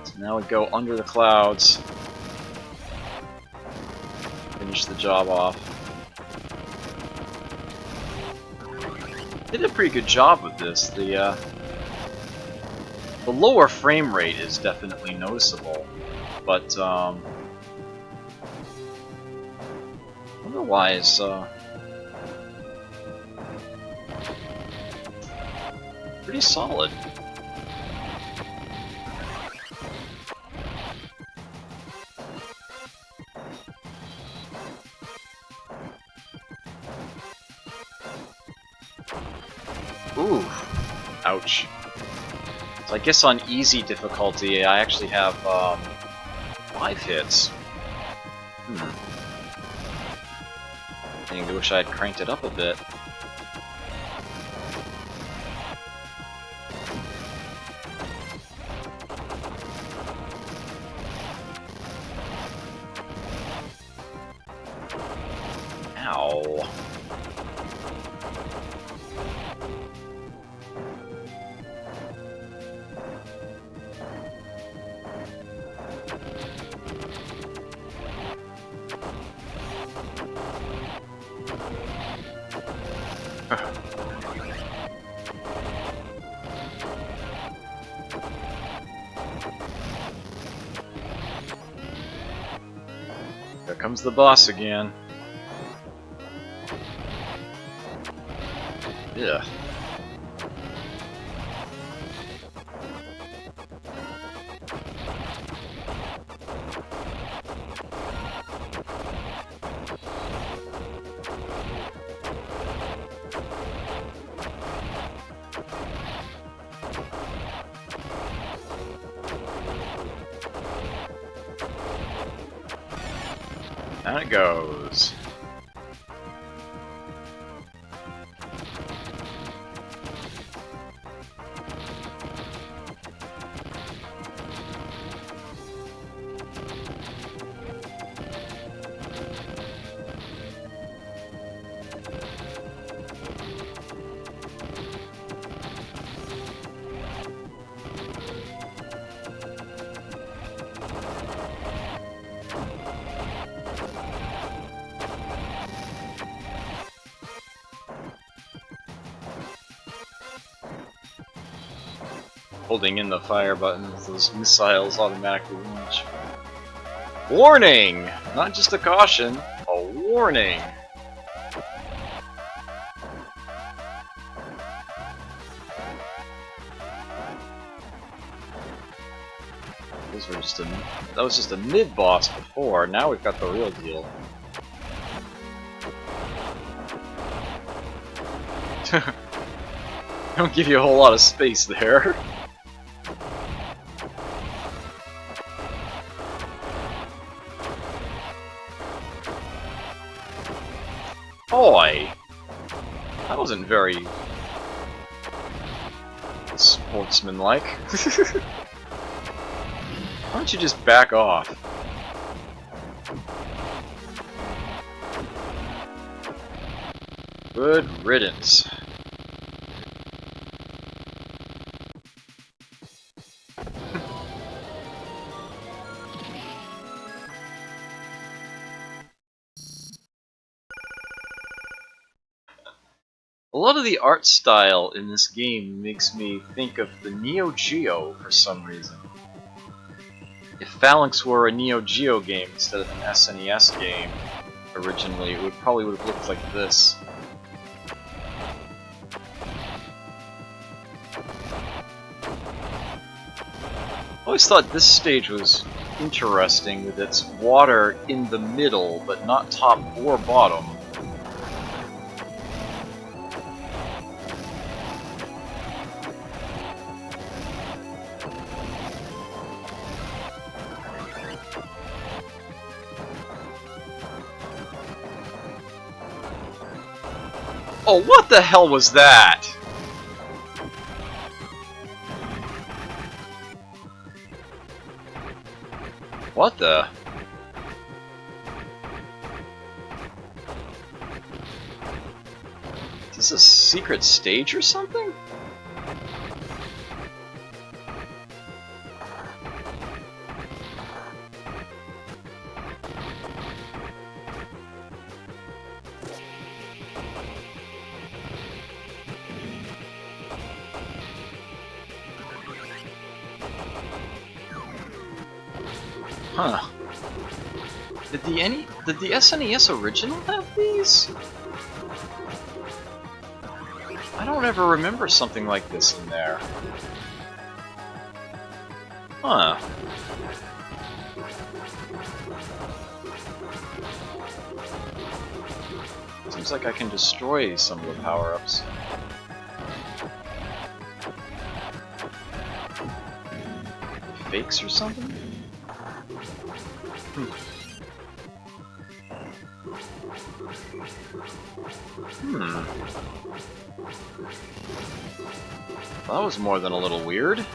So now we go under the clouds. Finish the job off. They did a pretty good job with this. The lower frame rate is definitely noticeable, but otherwise, pretty solid. Ooh, ouch. So I guess on easy difficulty, I actually have 5 hits. I wish I had cranked it up a bit. Ow. There comes the boss again. Yeah. Down it goes. Holding in the fire button as those missiles automatically launch. Warning! Not just a caution, a warning! That was just a mid-boss before, now we've got the real deal. Don't give you a whole lot of space there. Boy! That wasn't very sportsmanlike. Why don't you just back off? Good riddance. A lot of the art style in this game makes me think of the Neo Geo for some reason. if Phalanx were a Neo Geo game instead of an SNES game originally, it probably would have looked like this. I always thought this stage was interesting with its water in the middle, but not top or bottom. Oh, what the hell was that? What the? Is this a secret stage or something? Huh. Did the SNES original have these? I don't ever remember something like this in there. Huh. Seems like I can destroy some of the power-ups. Fakes or something? That was more than a little weird.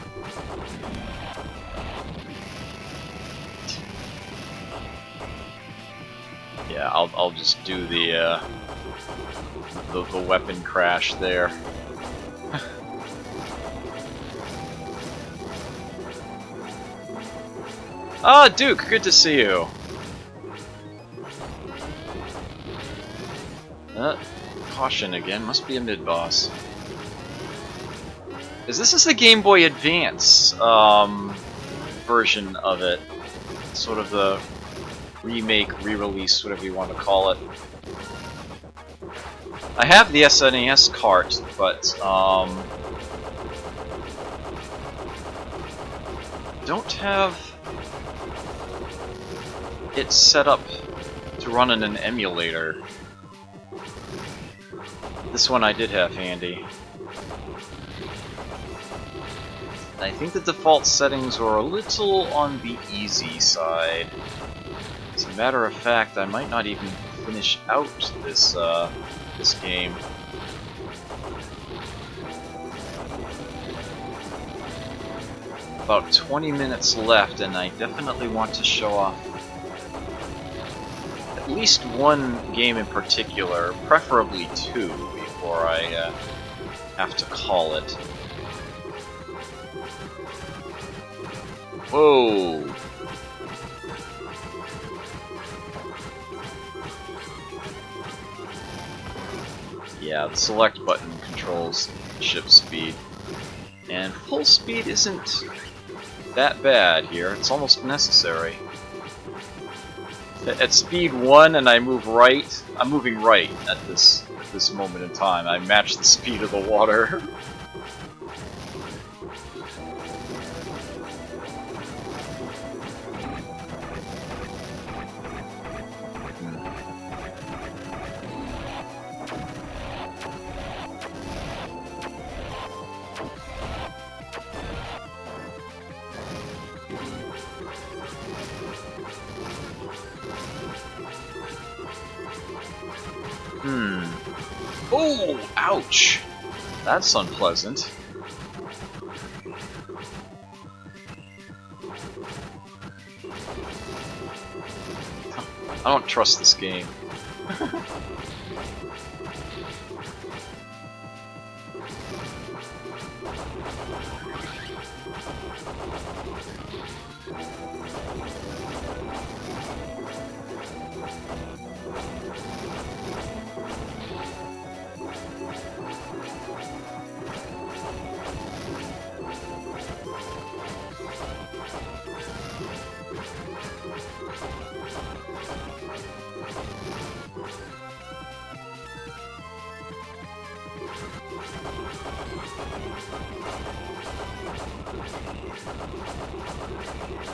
Yeah, I'll just do the weapon crash there. Ah, Duke, good to see you. Caution again, must be a mid-boss. This is the Game Boy Advance version of it. Sort of the remake, re-release, whatever you want to call it. I have the SNES cart, but don't have it set up to run in an emulator. This one I did have handy. I think the default settings were a little on the easy side. As a matter of fact, I might not even finish out this this game. About 20 minutes left, and I definitely want to show off at least one game in particular, preferably two, before I have to call it. Whoa! Yeah, the select button controls ship speed. And full speed isn't that bad here, it's almost necessary. At speed 1 and I move right, I'm moving right at this moment in time. I match the speed of the water. Oh, ouch! That's unpleasant. I don't trust this game.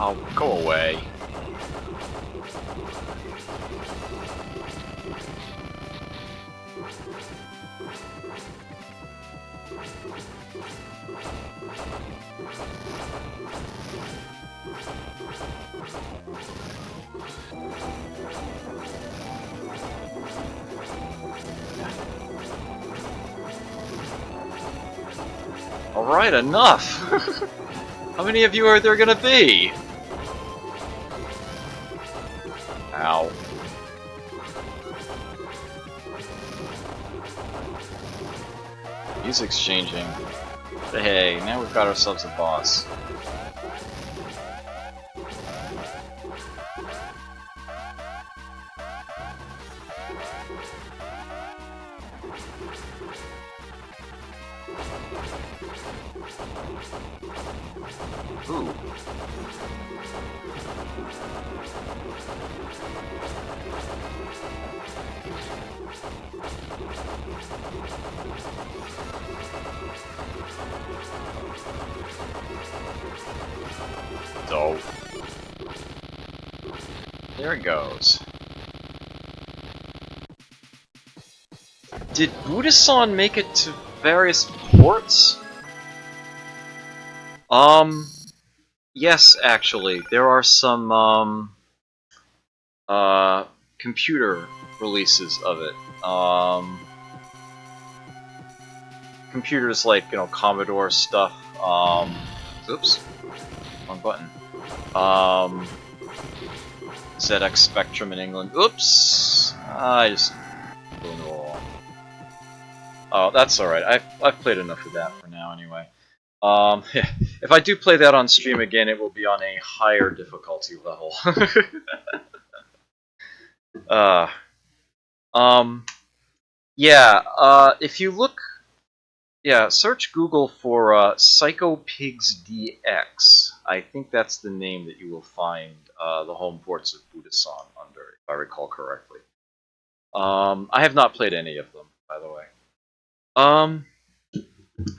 Oh, go away. Alright, enough! How many of you are there gonna be? Ow. Music's changing. But hey, now we've got ourselves a boss. Ooh. So there it goes. Did Budasan make it to various ports? Yes, actually. There are some, computer releases of it. Computers like, you know, Commodore stuff. Oops. Wrong button. ZX Spectrum in England. Oops! I just blew the wall. Oh, that's alright. I've played enough of that for now, anyway. If I do play that on stream again, it will be on a higher difficulty level. If you look, search Google for Psycho Pigs DX. I think that's the name that you will find the home ports of Budasan under, if I recall correctly. I have not played any of them, by the way.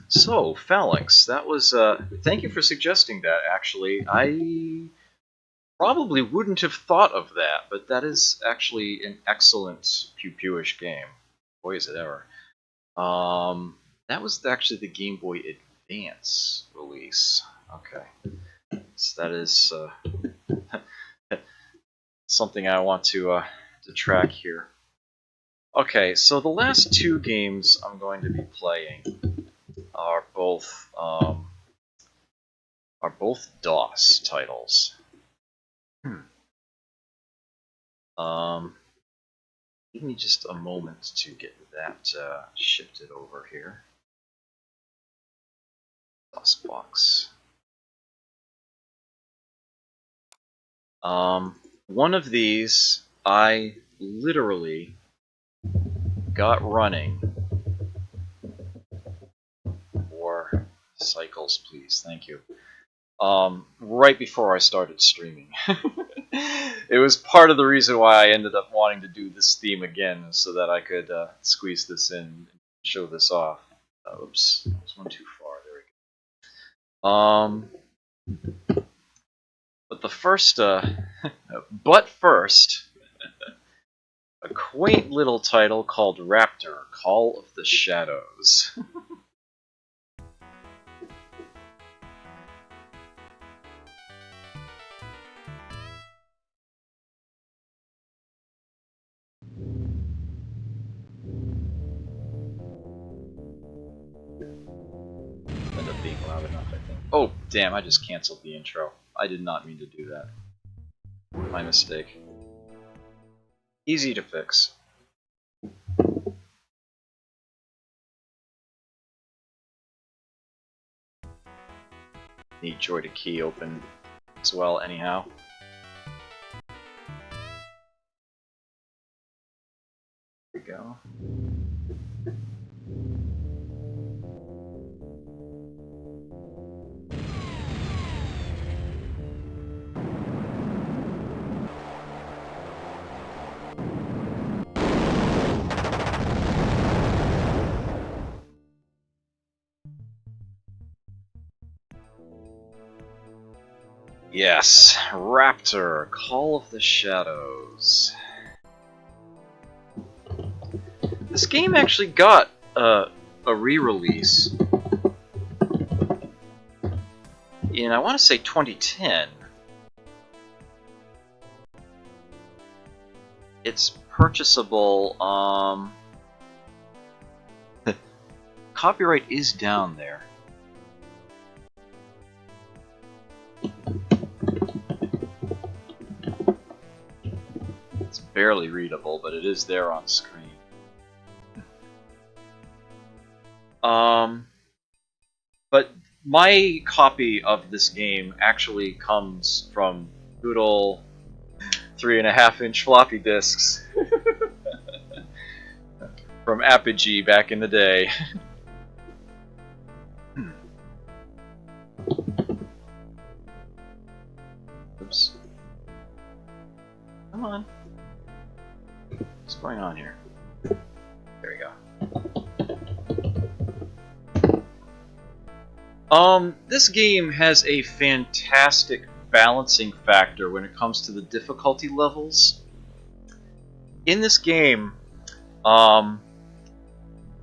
So, Phalanx, that was, thank you for suggesting that, actually. I probably wouldn't have thought of that, but that is actually an excellent pew-pewish game. Boy, is it ever. That was actually the Game Boy Advance release. Okay. So that is, something I want to track here. Okay, so the last two games I'm going to be playing are both DOS titles. Give me just a moment to get that shifted over here. DOS box. One of these I literally got running. More cycles, please. Thank you. Right before I started streaming. It was part of the reason why I ended up wanting to do this theme again, so that I could squeeze this in and show this off. Oops, that was one too far. There we go. But the first, a quaint little title called Raptor, Call of the Shadows. End up being loud enough, I think. Oh, damn, I just canceled the intro. I did not mean to do that. My mistake. Easy to fix. Need Joy to key open as well, anyhow. There we go. Yes, Raptor, Call of the Shadows. This game actually got a re-release in, I want to say, 2010. It's purchasable. Copyright is down there. It's barely readable, but it is there on screen. But my copy of this game actually comes from good old 3.5-inch floppy disks from Apogee back in the day. Oops. Come on. What's going on here? There we go. This game has a fantastic balancing factor when it comes to the difficulty levels. In this game,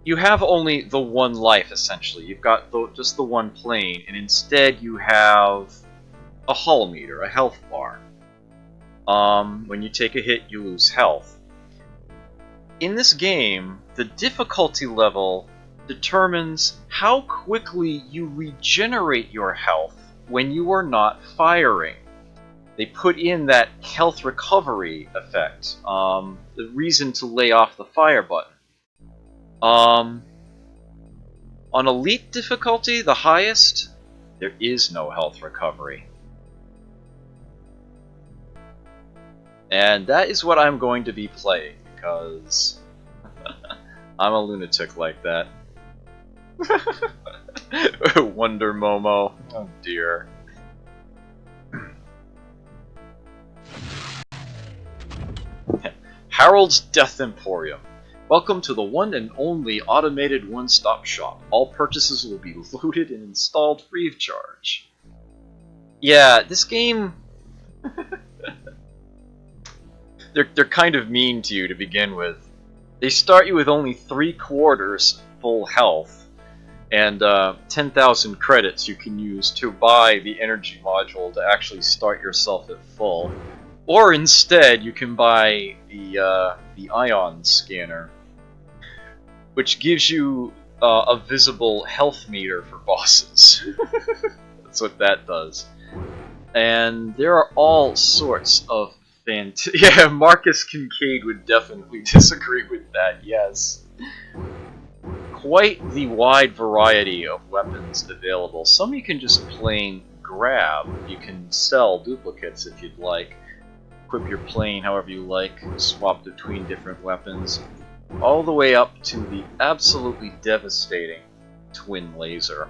you have only the one life, essentially. You've got just the one plane, and instead you have a hull meter, a health bar. When you take a hit, you lose health. In this game, the difficulty level determines how quickly you regenerate your health when you are not firing. They put in that health recovery effect, the reason to lay off the fire button. On Elite difficulty, the highest, there is no health recovery. And that is what I'm going to be playing, because I'm a lunatic like that. Wonder Momo. Oh dear. Harold's Death Emporium. Welcome to the one and only automated one-stop shop. All purchases will be loaded and installed free of charge. Yeah, this game... they're kind of mean to you to begin with. They start you with only 3/4 full health, and 10,000 credits you can use to buy the energy module to actually start yourself at full. Or instead, you can buy the ion scanner, which gives you a visible health meter for bosses. That's what that does. And there are all sorts of yeah, Marcus Kincaid would definitely disagree with that, yes. Quite the wide variety of weapons available. Some you can just plain grab. You can sell duplicates if you'd like. Equip your plane however you like. Swap between different weapons. All the way up to the absolutely devastating twin laser.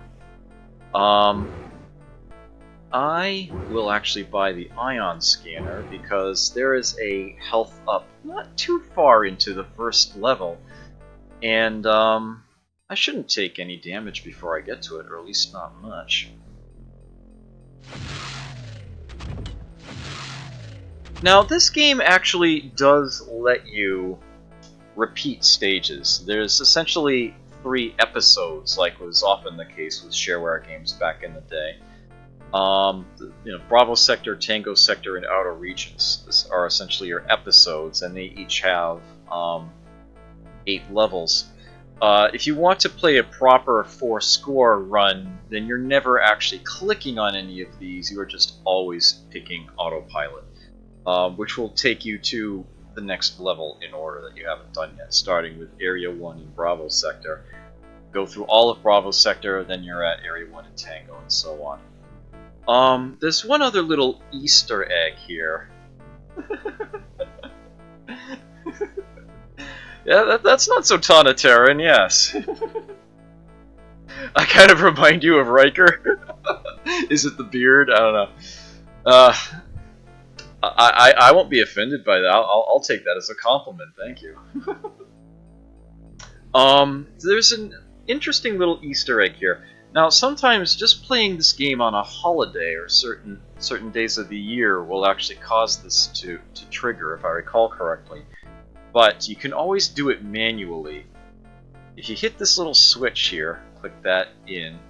I will actually buy the ion scanner because there is a health up not too far into the first level, and I shouldn't take any damage before I get to it, or at least not much. Now, this game actually does let you repeat stages. There's essentially 3 episodes, like was often the case with shareware games back in the day. Bravo Sector, Tango Sector, and Outer Regions are essentially your episodes, and they each have 8 levels. If you want to play a proper 4-score run, then you're never actually clicking on any of these, you are just always picking autopilot, which will take you to the next level in order that you haven't done yet, starting with Area 1 in Bravo Sector. Go through all of Bravo Sector, then you're at Area 1 in Tango, and so on. There's one other little Easter egg here. Yeah, that's not so Taunataran, yes. I kind of remind you of Riker. Is it the beard? I don't know. I won't be offended by that. I'll take that as a compliment, thank you. There's an interesting little Easter egg here. Now, sometimes just playing this game on a holiday or certain days of the year will actually cause this to trigger, if I recall correctly. But you can always do it manually. If you hit this little switch here, click that in,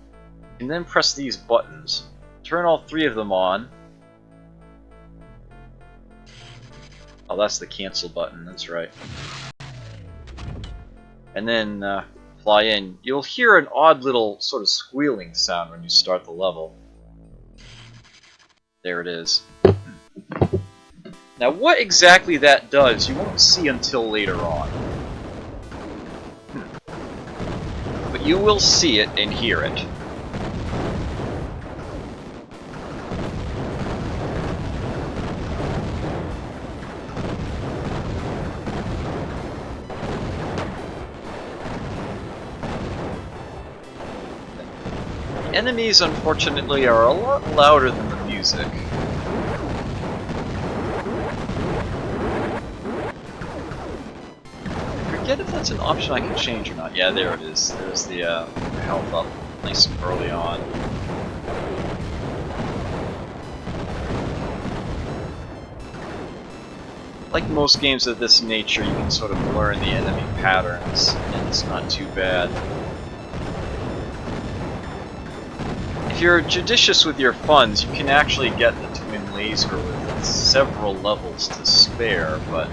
and then press these buttons. Turn all three of them on. Oh, that's the cancel button, that's right. And then fly in. You'll hear an odd little sort of squealing sound when you start the level. There it is. Now what exactly that does, you won't see until later on. But you will see it and hear it. Enemies, unfortunately, are a lot louder than the music. I forget if that's an option I can change or not. Yeah, there it is. There's the health up nice and early on. Like most games of this nature, you can sort of learn the enemy patterns, and it's not too bad. If you're judicious with your funds, you can actually get the twin laser with several levels to spare, but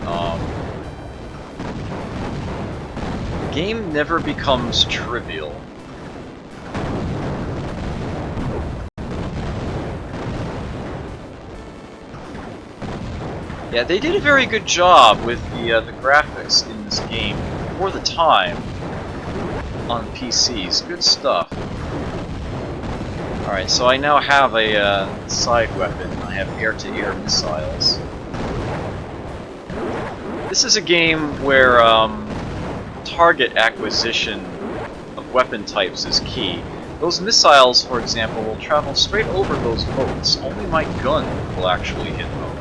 the game never becomes trivial. Yeah, they did a very good job with the graphics in this game for the time on PCs. Good stuff. Alright, so I now have a side weapon. I have air-to-air missiles. This is a game where target acquisition of weapon types is key. Those missiles, for example, will travel straight over those boats. Only my gun will actually hit them.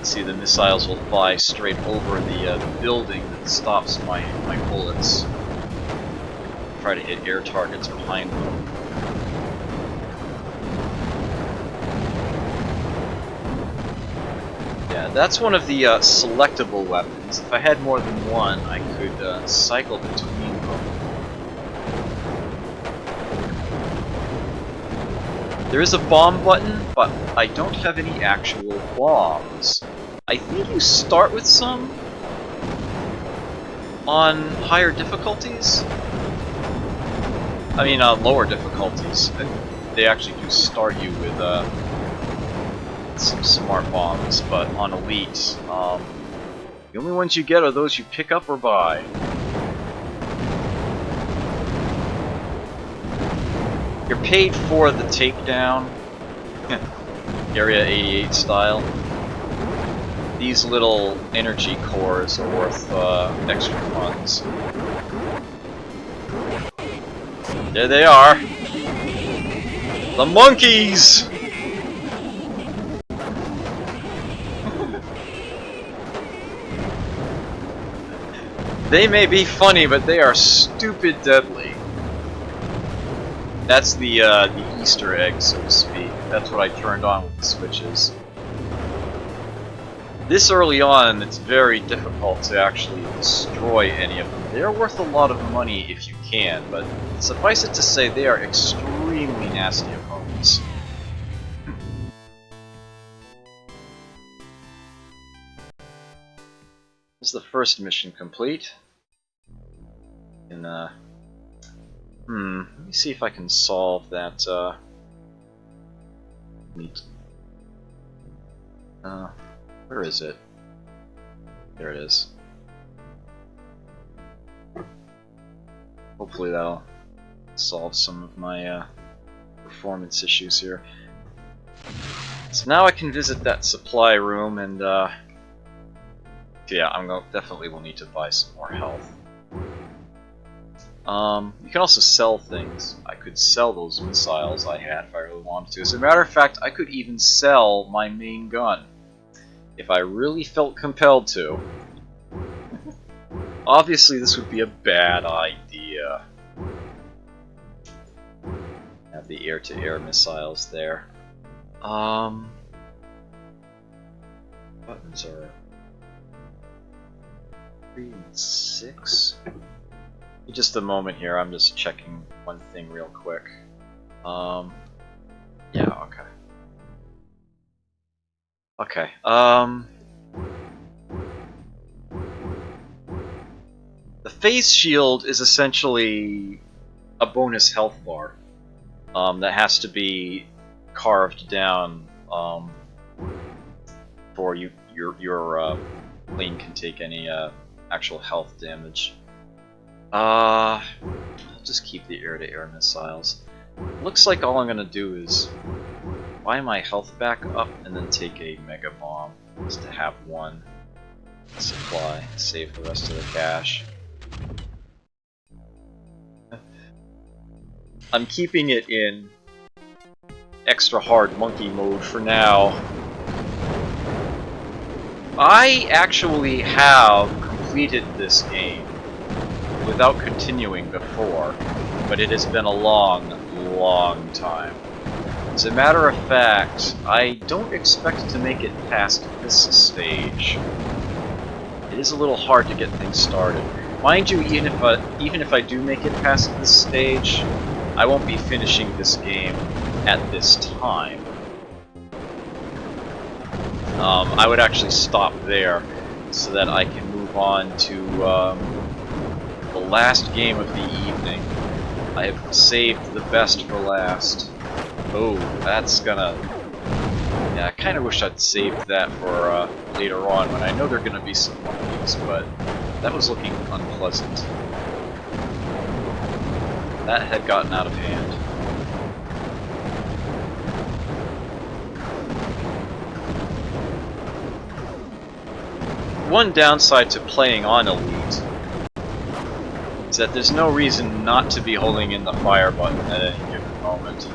See, the missiles will fly straight over the building that stops my bullets. Try to hit air targets behind them. Yeah, that's one of the selectable weapons. If I had more than one, I could cycle between them. There is a bomb button, but I don't have any actual bombs. I think you start with some on higher difficulties. I mean, lower difficulties. They actually do start you with some smart bombs, but on Elite, the only ones you get are those you pick up or buy. You're paid for the takedown, Area 88 style. These little energy cores are worth extra funds. There they are! The monkeys! They may be funny, but they are stupid deadly. That's the Easter egg, so to speak. That's what I turned on with the switches. This early on, it's very difficult to actually destroy any of them. They're worth a lot of money if you can, but suffice it to say they are extremely nasty opponents. This is the first mission complete. And, let me see if I can solve that, where is it? There it is. Hopefully that'll solve some of my, performance issues here. So now I can visit that supply room and, yeah, definitely will need to buy some more health. You can also sell things. I could sell those missiles I had if I really wanted to. As a matter of fact, I could even sell my main gun if I really felt compelled to. Obviously, this would be a bad idea. Have the air-to-air missiles there. Buttons are 3 and 6. Just a moment here. I'm just checking one thing real quick. Yeah. Okay. Okay. The phase shield is essentially a bonus health bar that has to be carved down for your plane can take any actual health damage. I'll just keep the air-to-air missiles. Looks like all I'm gonna do is buy my health back up and then take a mega bomb just to have one supply, save the rest of the cash. I'm keeping it in extra hard monkey mode for now. I actually have completed this game without continuing before, but it has been a long, long time. As a matter of fact, I don't expect to make it past this stage. It is a little hard to get things started. Mind you, even if I do make it past this stage, I won't be finishing this game at this time. I would actually stop there so that I can move on to the last game of the evening. I have saved the best for last. Oh, that's gonna... Yeah, I kind of wish I'd saved that for later on when I know there are gonna be some monkeys, but that was looking unpleasant. That had gotten out of hand. One downside to playing on Elite is that there's no reason not to be holding in the fire button at any given moment.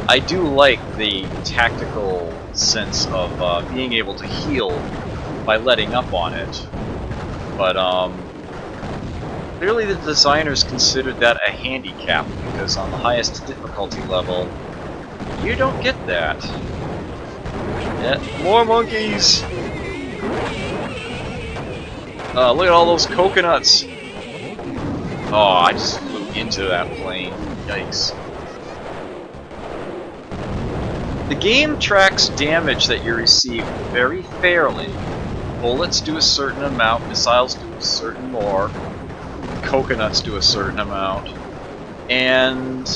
I do like the tactical sense of being able to heal by letting up on it, but clearly the designers considered that a handicap, because on the highest difficulty level, you don't get that. Yeah, more monkeys! Look at all those coconuts! Oh, I just flew into that plane. Yikes. The game tracks damage that you receive very fairly. Bullets do a certain amount, missiles do a certain more, coconuts do a certain amount, and...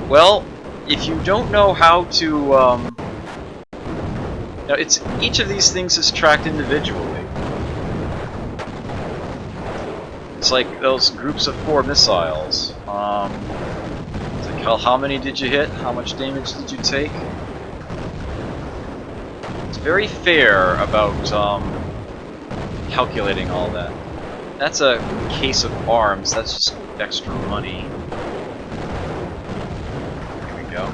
well, if you don't know how to, each of these things is tracked individually. It's like those groups of 4 missiles. It's like how many did you hit? How much damage did you take? It's very fair about calculating all that. That's a case of arms. That's just extra money. Here we go.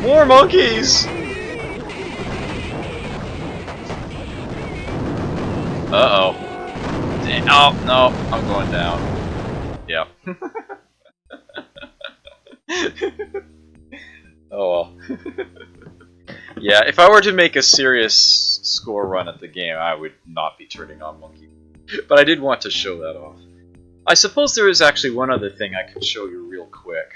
More monkeys! Uh-oh. Oh, no, I'm going down. Yep. Oh well. Yeah, if I were to make a serious score run at the game, I would not be turning on monkey. But I did want to show that off. I suppose there is actually one other thing I could show you real quick.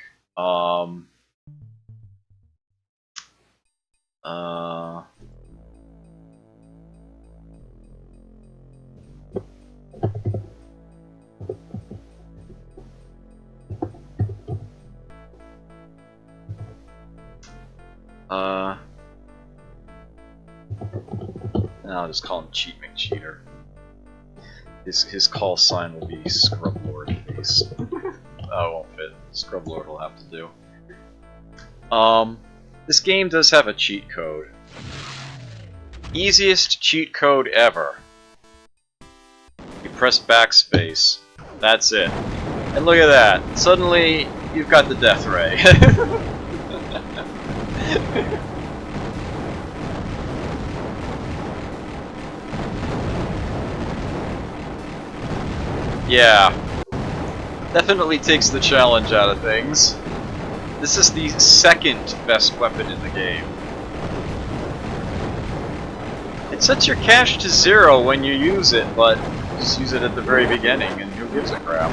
I'll just call him Cheat McCheater. His call sign will be Scrublord Face. Oh, it won't fit. Scrublord will have to do. This game does have a cheat code. Easiest cheat code ever. You press backspace. That's it. And look at that. Suddenly, you've got the death ray. Yeah. Definitely takes the challenge out of things. This is the second best weapon in the game. It sets your cash to 0 when you use it, but just use it at the very beginning and who gives a crap.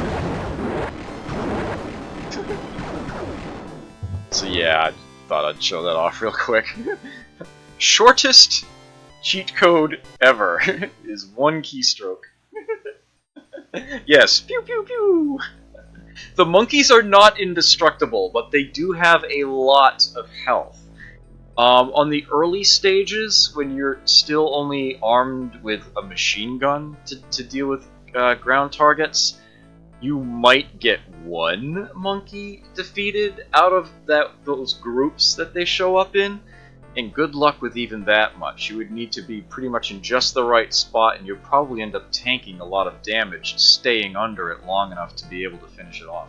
So yeah, I thought I'd show that off real quick. Shortest cheat code ever is 1 keystroke. Yes, pew pew pew! The monkeys are not indestructible, but they do have a lot of health. On the early stages, when you're still only armed with a machine gun to deal with ground targets, you might get 1 monkey defeated out of those groups that they show up in, and good luck with even that much. You would need to be pretty much in just the right spot, and you'll probably end up tanking a lot of damage, staying under it long enough to be able to finish it off.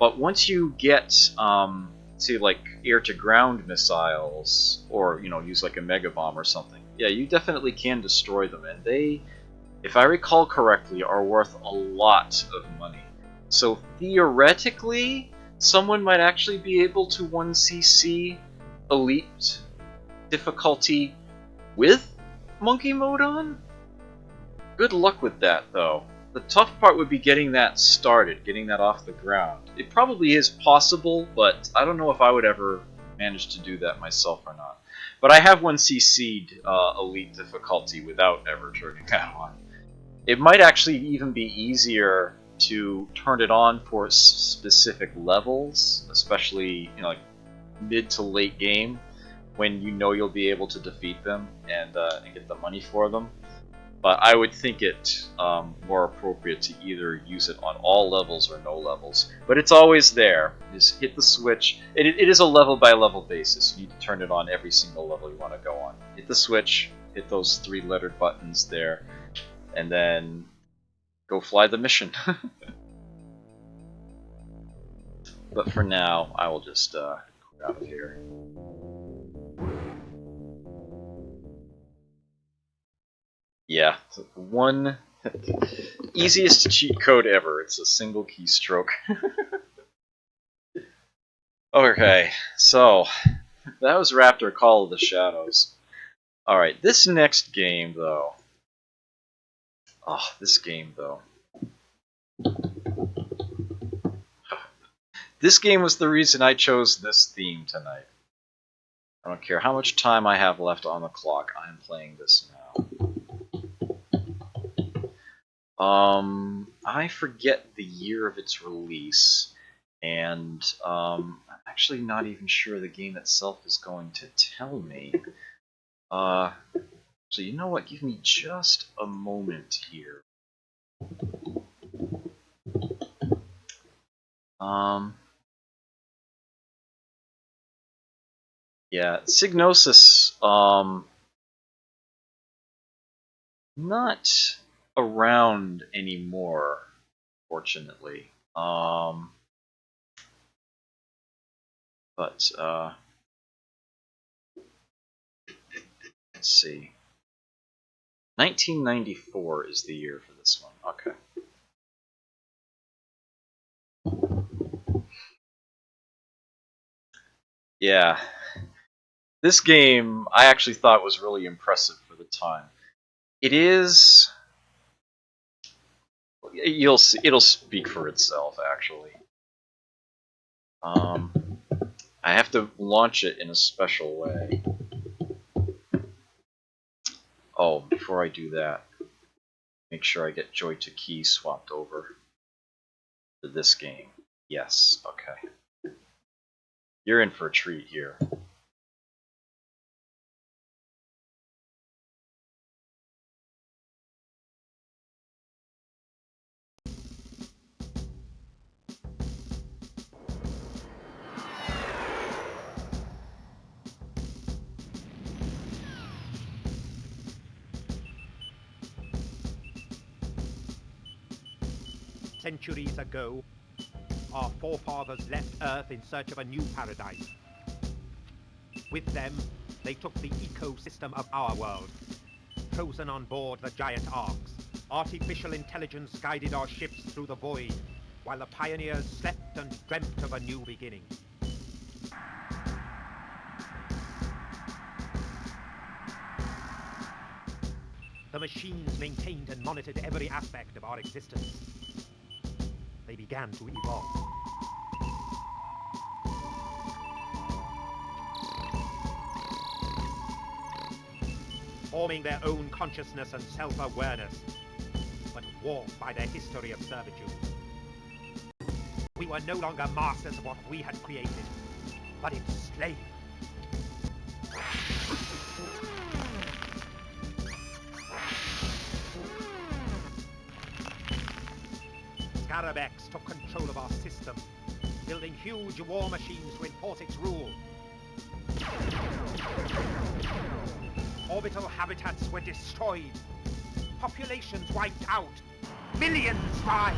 But once you get, say, like air-to-ground missiles, or use like a mega bomb or something, yeah, you definitely can destroy them, and they, if I recall correctly, are worth a lot of money. So theoretically, someone might actually be able to 1cc elite difficulty with monkey mode on? Good luck with that, though. The tough part would be getting that started, getting that off the ground. It probably is possible, but I don't know if I would ever manage to do that myself or not. But I have 1cc'd elite difficulty without ever turning that on. It might actually even be easier to turn it on for specific levels, especially like mid to late game, when you know you'll be able to defeat them and get the money for them. But I would think it more appropriate to either use it on all levels or no levels. But it's always there. Just hit the switch. It is a level by level basis. You need to turn it on every single level you want to go on. Hit the switch, hit those 3 lettered buttons there, and then go fly the mission. But for now, I will just get out of here. Yeah, 1 easiest cheat code ever. It's a single keystroke. Okay, so that was Raptor Call of the Shadows. Alright, this next game, though. Oh, this game, though. This game was the reason I chose this theme tonight. I don't care how much time I have left on the clock, I am playing this now. I forget the year of its release, and I'm actually not even sure the game itself is going to tell me. So you know what? Give me just a moment here. Yeah, Psygnosis, not around anymore, fortunately. But let's see. 1994 is the year for this one. Okay. Yeah. This game I actually thought was really impressive for the time. It is... You'll see, it'll speak for itself, actually. I have to launch it in a special way. Oh, before I do that, make sure I get Joy to Key swapped over to this game. Yes, okay. You're in for a treat here. Centuries ago, our forefathers left Earth in search of a new paradise. With them, they took the ecosystem of our world, frozen on board the giant arks. Artificial intelligence guided our ships through the void, while the pioneers slept and dreamt of a new beginning. The machines maintained and monitored every aspect of our existence. They began to evolve. Forming their own consciousness and self-awareness, but warped by their history of servitude. We were no longer masters of what we had created, but its slaves. Throwbacks took control of our system, building huge war machines to enforce its rule. Orbital habitats were destroyed, populations wiped out, millions died.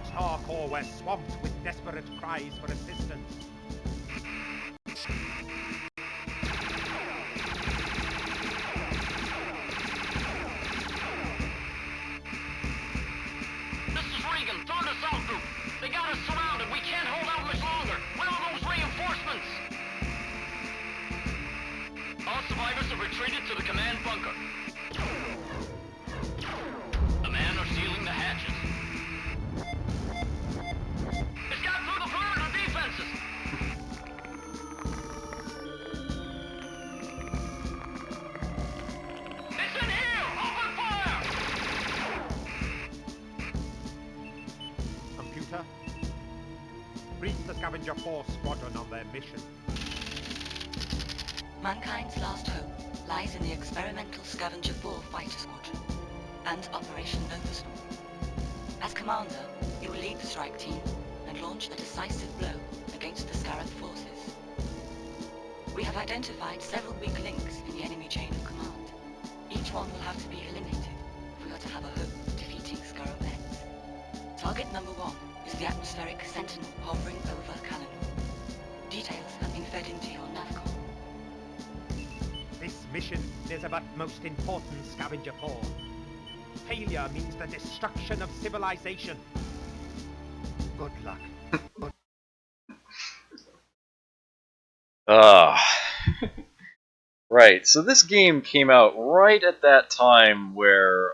Starcore were swamped with desperate cries for assistance. Retreated to the command bunker. The men are sealing the hatches. It's got through the perimeter defenses. It's in here! Open fire! Computer, brief the Scavenger Force Squadron on their mission. Mankind's last hope lies in the experimental Scavenger 4 fighter squadron and Operation Novus. As commander, you will lead the strike team and launch a decisive blow against the Scarab forces. We have identified several weak links in the enemy chain of command. Each one will have to be eliminated if we are to have a hope of defeating Scarab X. Target number 1 is the atmospheric Sentinel hovering over Callanor. Details have been fed into your NAVCOM. This mission is of utmost importance, Scavenger 4. Failure means the destruction of civilization. Good luck. Right, so this game came out right at that time where,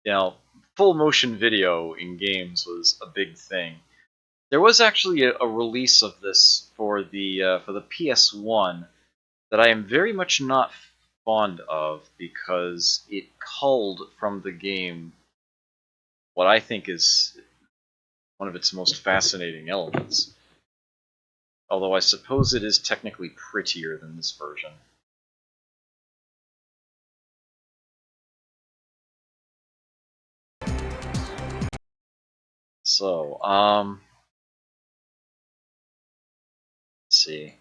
you know, full motion video in games was a big thing. There was actually a release of this for the PS1 that I am very much not fond of because it culled from the game what I think is one of its most fascinating elements. Although I suppose it is technically prettier than this version. So, let's see.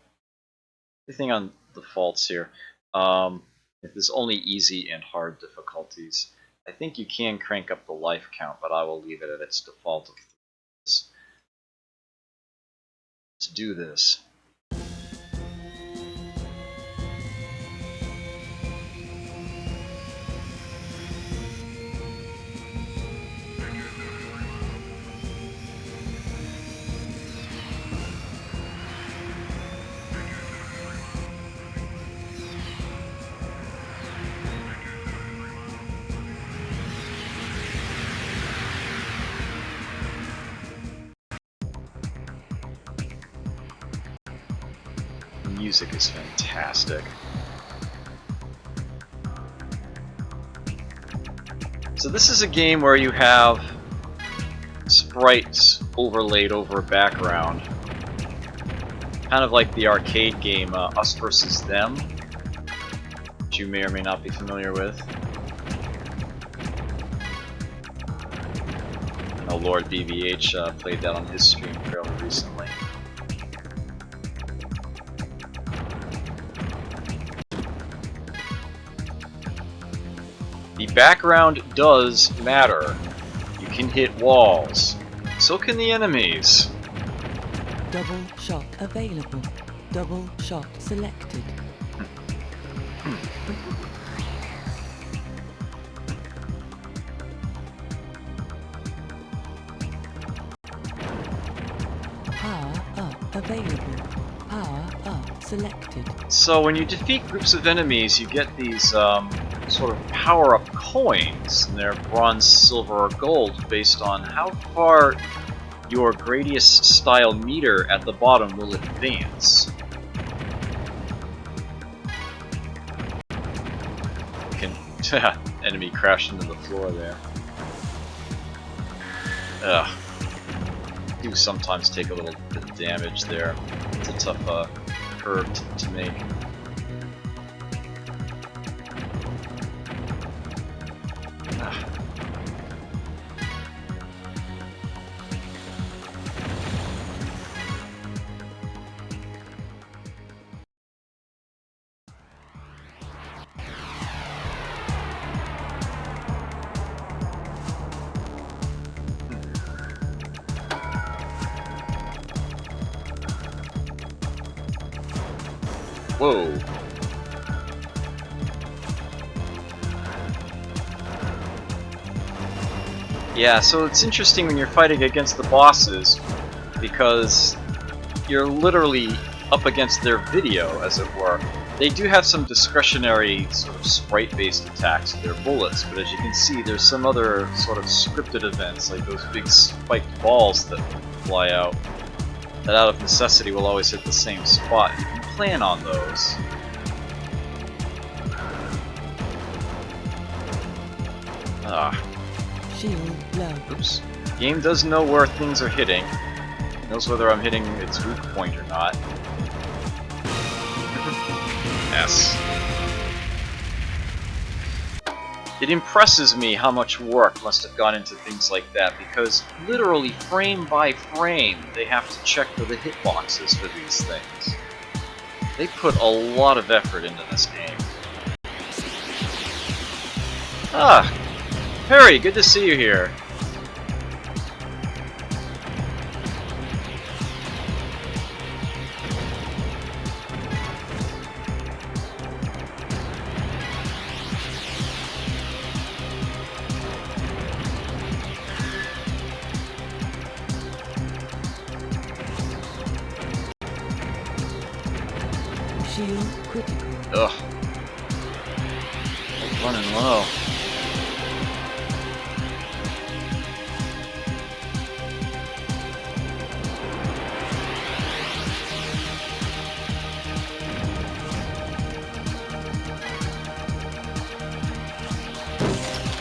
Everything on defaults here. If there's only easy and hard difficulties. I think you can crank up the life count, but I will leave it at its default of 3. Let's do this. The music is fantastic. So this is a game where you have sprites overlaid over a background. Kind of like the arcade game Us vs. Them, which you may or may not be familiar with. Oh, Lord BBH played that on his stream fairly recently. The background does matter. You can hit walls. So can the enemies. Double shot available. Double shot selected. available. Power up selected. So when you defeat groups of enemies, you get these sort of power-up coins, and they're bronze, silver, or gold based on how far your Gradius-style meter at the bottom will advance. Enemy crashed into the floor there. Ugh. Do sometimes take a little bit of damage there. It's a tough curve to make. Ugh. Whoa. Yeah, so it's interesting when you're fighting against the bosses, because you're literally up against their video, as it were. They do have some discretionary sort of sprite-based attacks with their bullets, but as you can see, there's some other sort of scripted events, like those big spiked balls that fly out, that out of necessity will always hit the same spot. You can plan on those. Shield low. Oops. Game does know where things are hitting. Knows whether I'm hitting its weak point or not. Yes. It impresses me how much work must have gone into things like that, because literally frame by frame they have to check for the hitboxes for these things. They put a lot of effort into this game. Ah! Harry, good to see you here. Shield critical. Ugh. It's running low.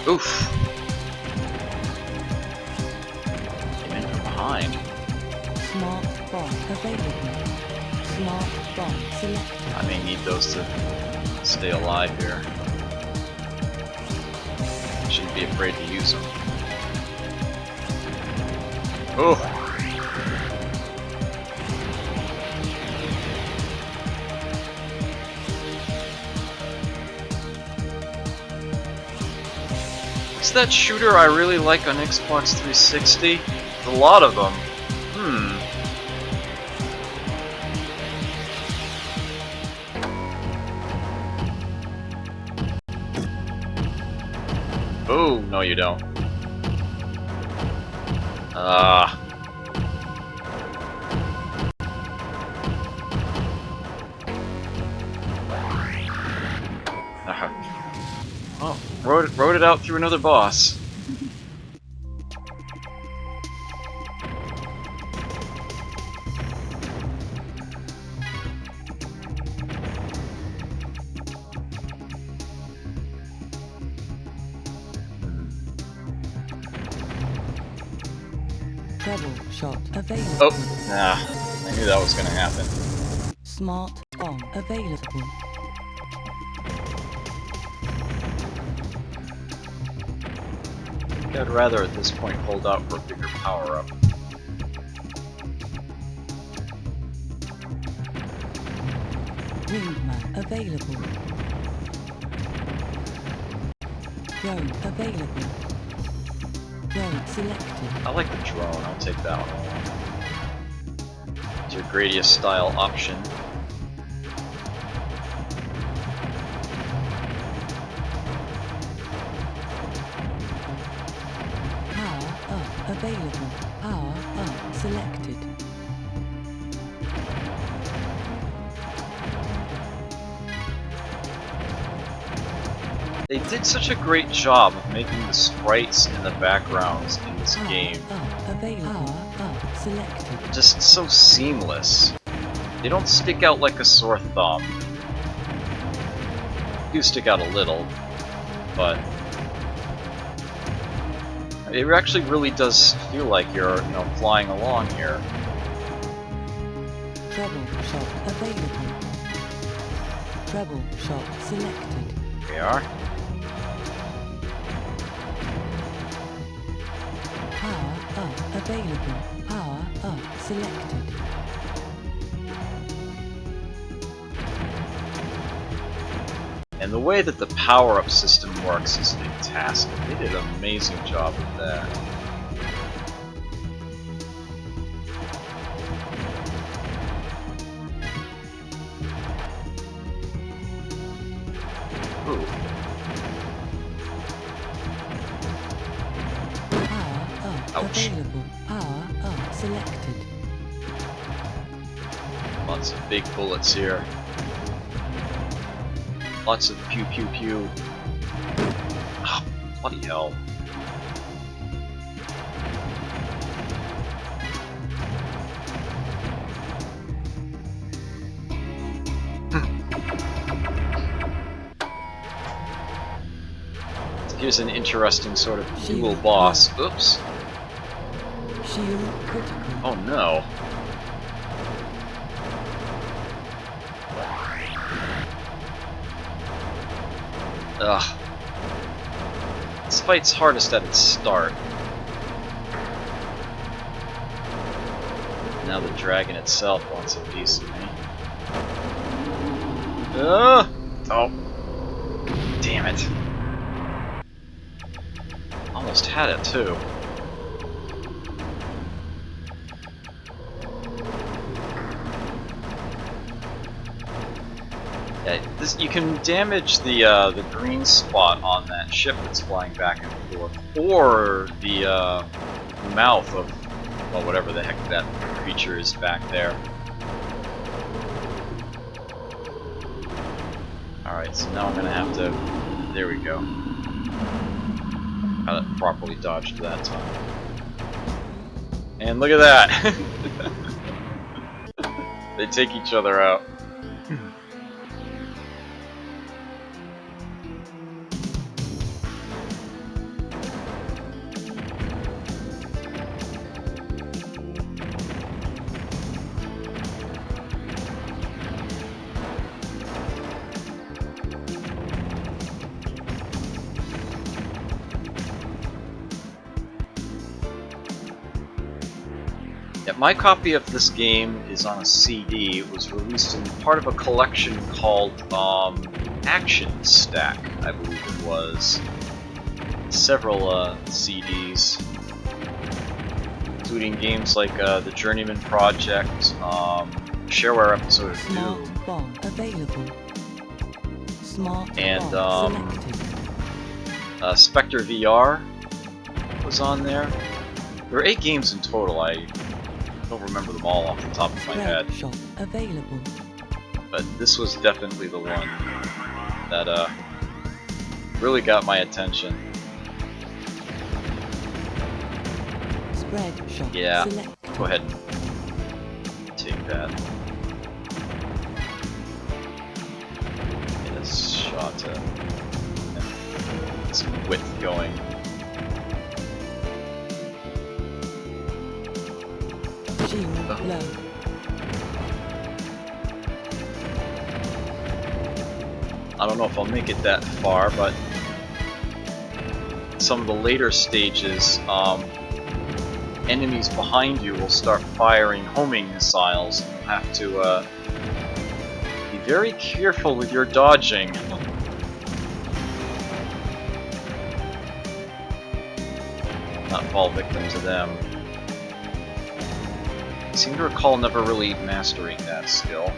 Oof. Came in from behind. Smart bomb available. Smart bomb selected. I may need those to stay alive here. Shouldn't be afraid to use them. Oh! What's that shooter I really like on Xbox 360? A lot of them. Oh, no you don't. Oh, rode it out through another boss. Treble shot available. Oh, nah. I knew that was gonna happen. Smart bomb available. I'd rather at this point hold out for a bigger power-up. Wingman available. Drone available. Drone selected. I like the drone, I'll take that one. It's your Gradius style option. Power up available. Power up selected. They did such a great job of making the sprites and the backgrounds in this Power game up. Available. Power up. Selected. just so seamless. They don't stick out like a sore thumb. They do stick out a little, but it actually really does feel like you're, flying along here. Treble shot available. Treble shot selected. Here we are. Power up available. Power up selected. And the way that the power-up system works is fantastic. They did an amazing job with that. Ooh. Power up Ouch. available. Power up selected. Lots of big bullets here. Lots of pew pew pew. Oh, bloody hell. Here's an interesting sort of dual boss. Oops. Shield critical. Oh no. Ugh. This fight's hardest at its start. Now the dragon itself wants a piece of me. Oh! Damn it. Almost had it too. Yeah, you can damage the green spot on that ship that's flying back and forth, or the mouth of, well, whatever the heck that creature is back there. Alright, so now I'm gonna have to... There we go. Got it properly dodged that time. And look at that! They take each other out. Yeah, my copy of this game is on a CD. It was released in part of a collection called Action Stack, I believe it was. Several CDs, including games like the Journeyman Project, Shareware episode of Smart Doom, bomb available. Smart and bomb selected. Spectre VR was on there. There were 8 games in total. I don't remember them all off the top of my head, Red shot available. but this was definitely the one that really got my attention. Spread shot Yeah, select. go ahead and take that. Get a shot to get some width going. Shield low. I don't know if I'll make it that far, but some of the later stages, enemies behind you will start firing homing missiles, and you'll have to be very careful with your dodging. Not fall victim to them. I seem to recall never really mastering that skill.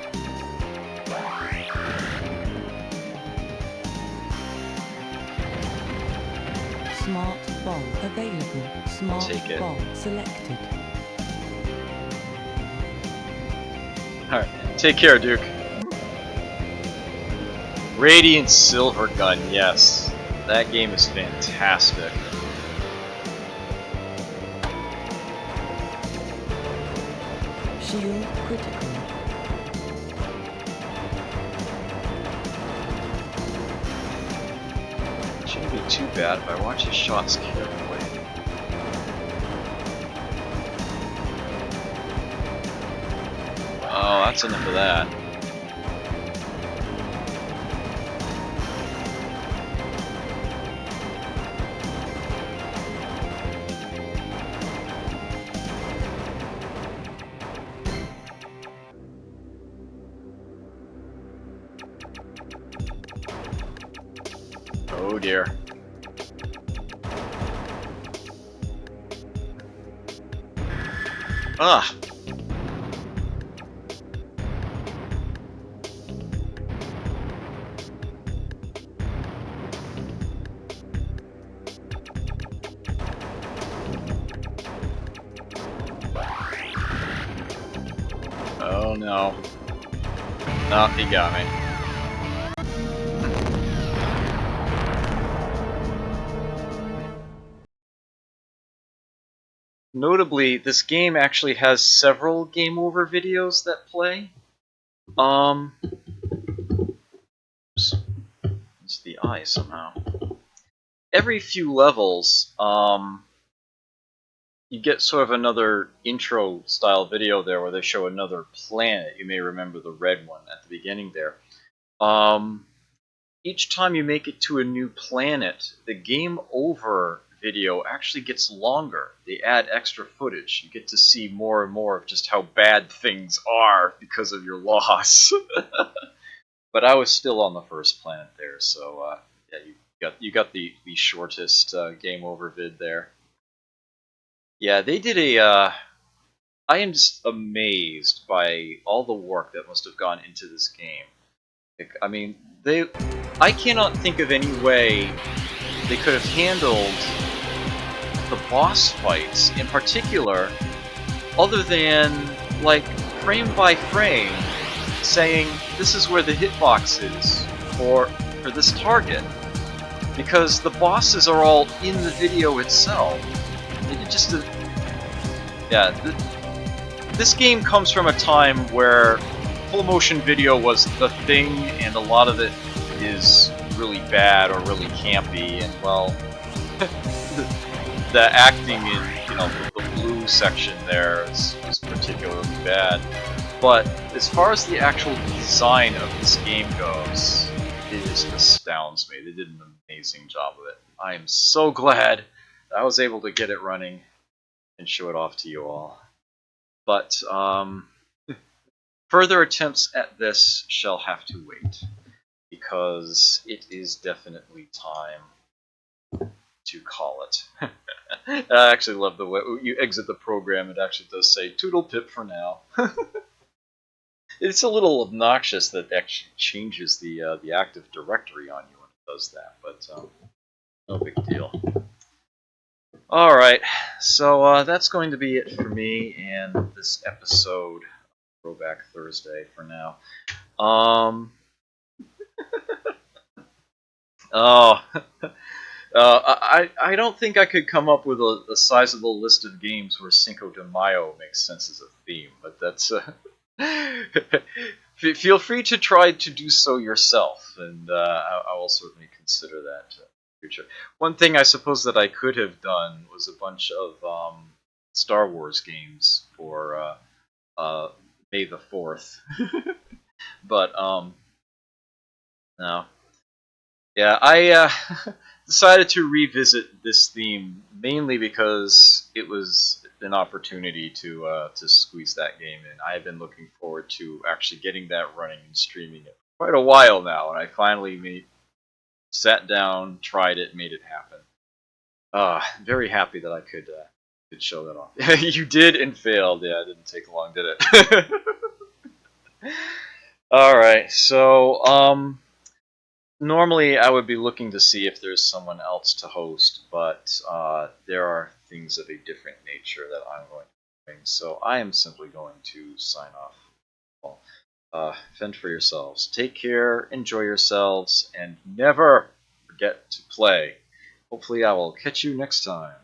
Smart bomb available. Smart Take it. bomb selected. Alright, take care, Duke. Radiant Silver Gun, yes. That game is fantastic. Shield critical. Shouldn't be too bad if I watch his shots carefully. Oh, that's enough of that. Oh dear. Ah! Oh no. No, he got me. Notably, this game actually has several game over videos that play. It's the eye somehow. Every few levels, you get sort of another intro style video there where they show another planet. You may remember the red one at the beginning there. Each time you make it to a new planet, the game over video actually gets longer. They add extra footage. You get to see more and more of just how bad things are because of your loss. But I was still on the first planet there, so yeah, you got the shortest game over vid there. Yeah, they did a. I am just amazed by all the work that must have gone into this game. I mean, I cannot think of any way they could have handled the boss fights in particular, other than, like, frame by frame, saying this is where the hitbox is for this target. Because the bosses are all in the video itself. It just... yeah, this game comes from a time where full motion video was the thing, and a lot of it is really bad or really campy, and well, the acting in the blue section there is particularly bad. But as far as the actual design of this game goes, it just astounds me. They did an amazing job of it. I am so glad I was able to get it running and show it off to you all. But further attempts at this shall have to wait, because it is definitely time to call it. I actually love the way you exit the program. It actually does say "Toodle pip" for now. It's a little obnoxious that it actually changes the Active Directory on you when it does that, but no big deal. Alright, so that's going to be it for me and this episode of Throwback Thursday for now. Oh, I don't think I could come up with a sizable list of games where Cinco de Mayo makes sense as a theme, but that's... feel free to try to do so yourself, and I will certainly consider that in the future. One thing I suppose that I could have done was a bunch of Star Wars games for May the 4th. But, no. Yeah, I decided to revisit this theme mainly because it was an opportunity to squeeze that game in. I have been looking forward to actually getting that running and streaming it for quite a while now, and I finally sat down, tried it, made it happen. Very happy that I could show that off. You did and failed. Yeah, it didn't take long, did it? Alright, so, normally I would be looking to see if there's someone else to host, but there are things of a different nature that I'm going to be doing, so I am simply going to sign off. Well, fend for yourselves. Take care, enjoy yourselves, and never forget to play. Hopefully I will catch you next time.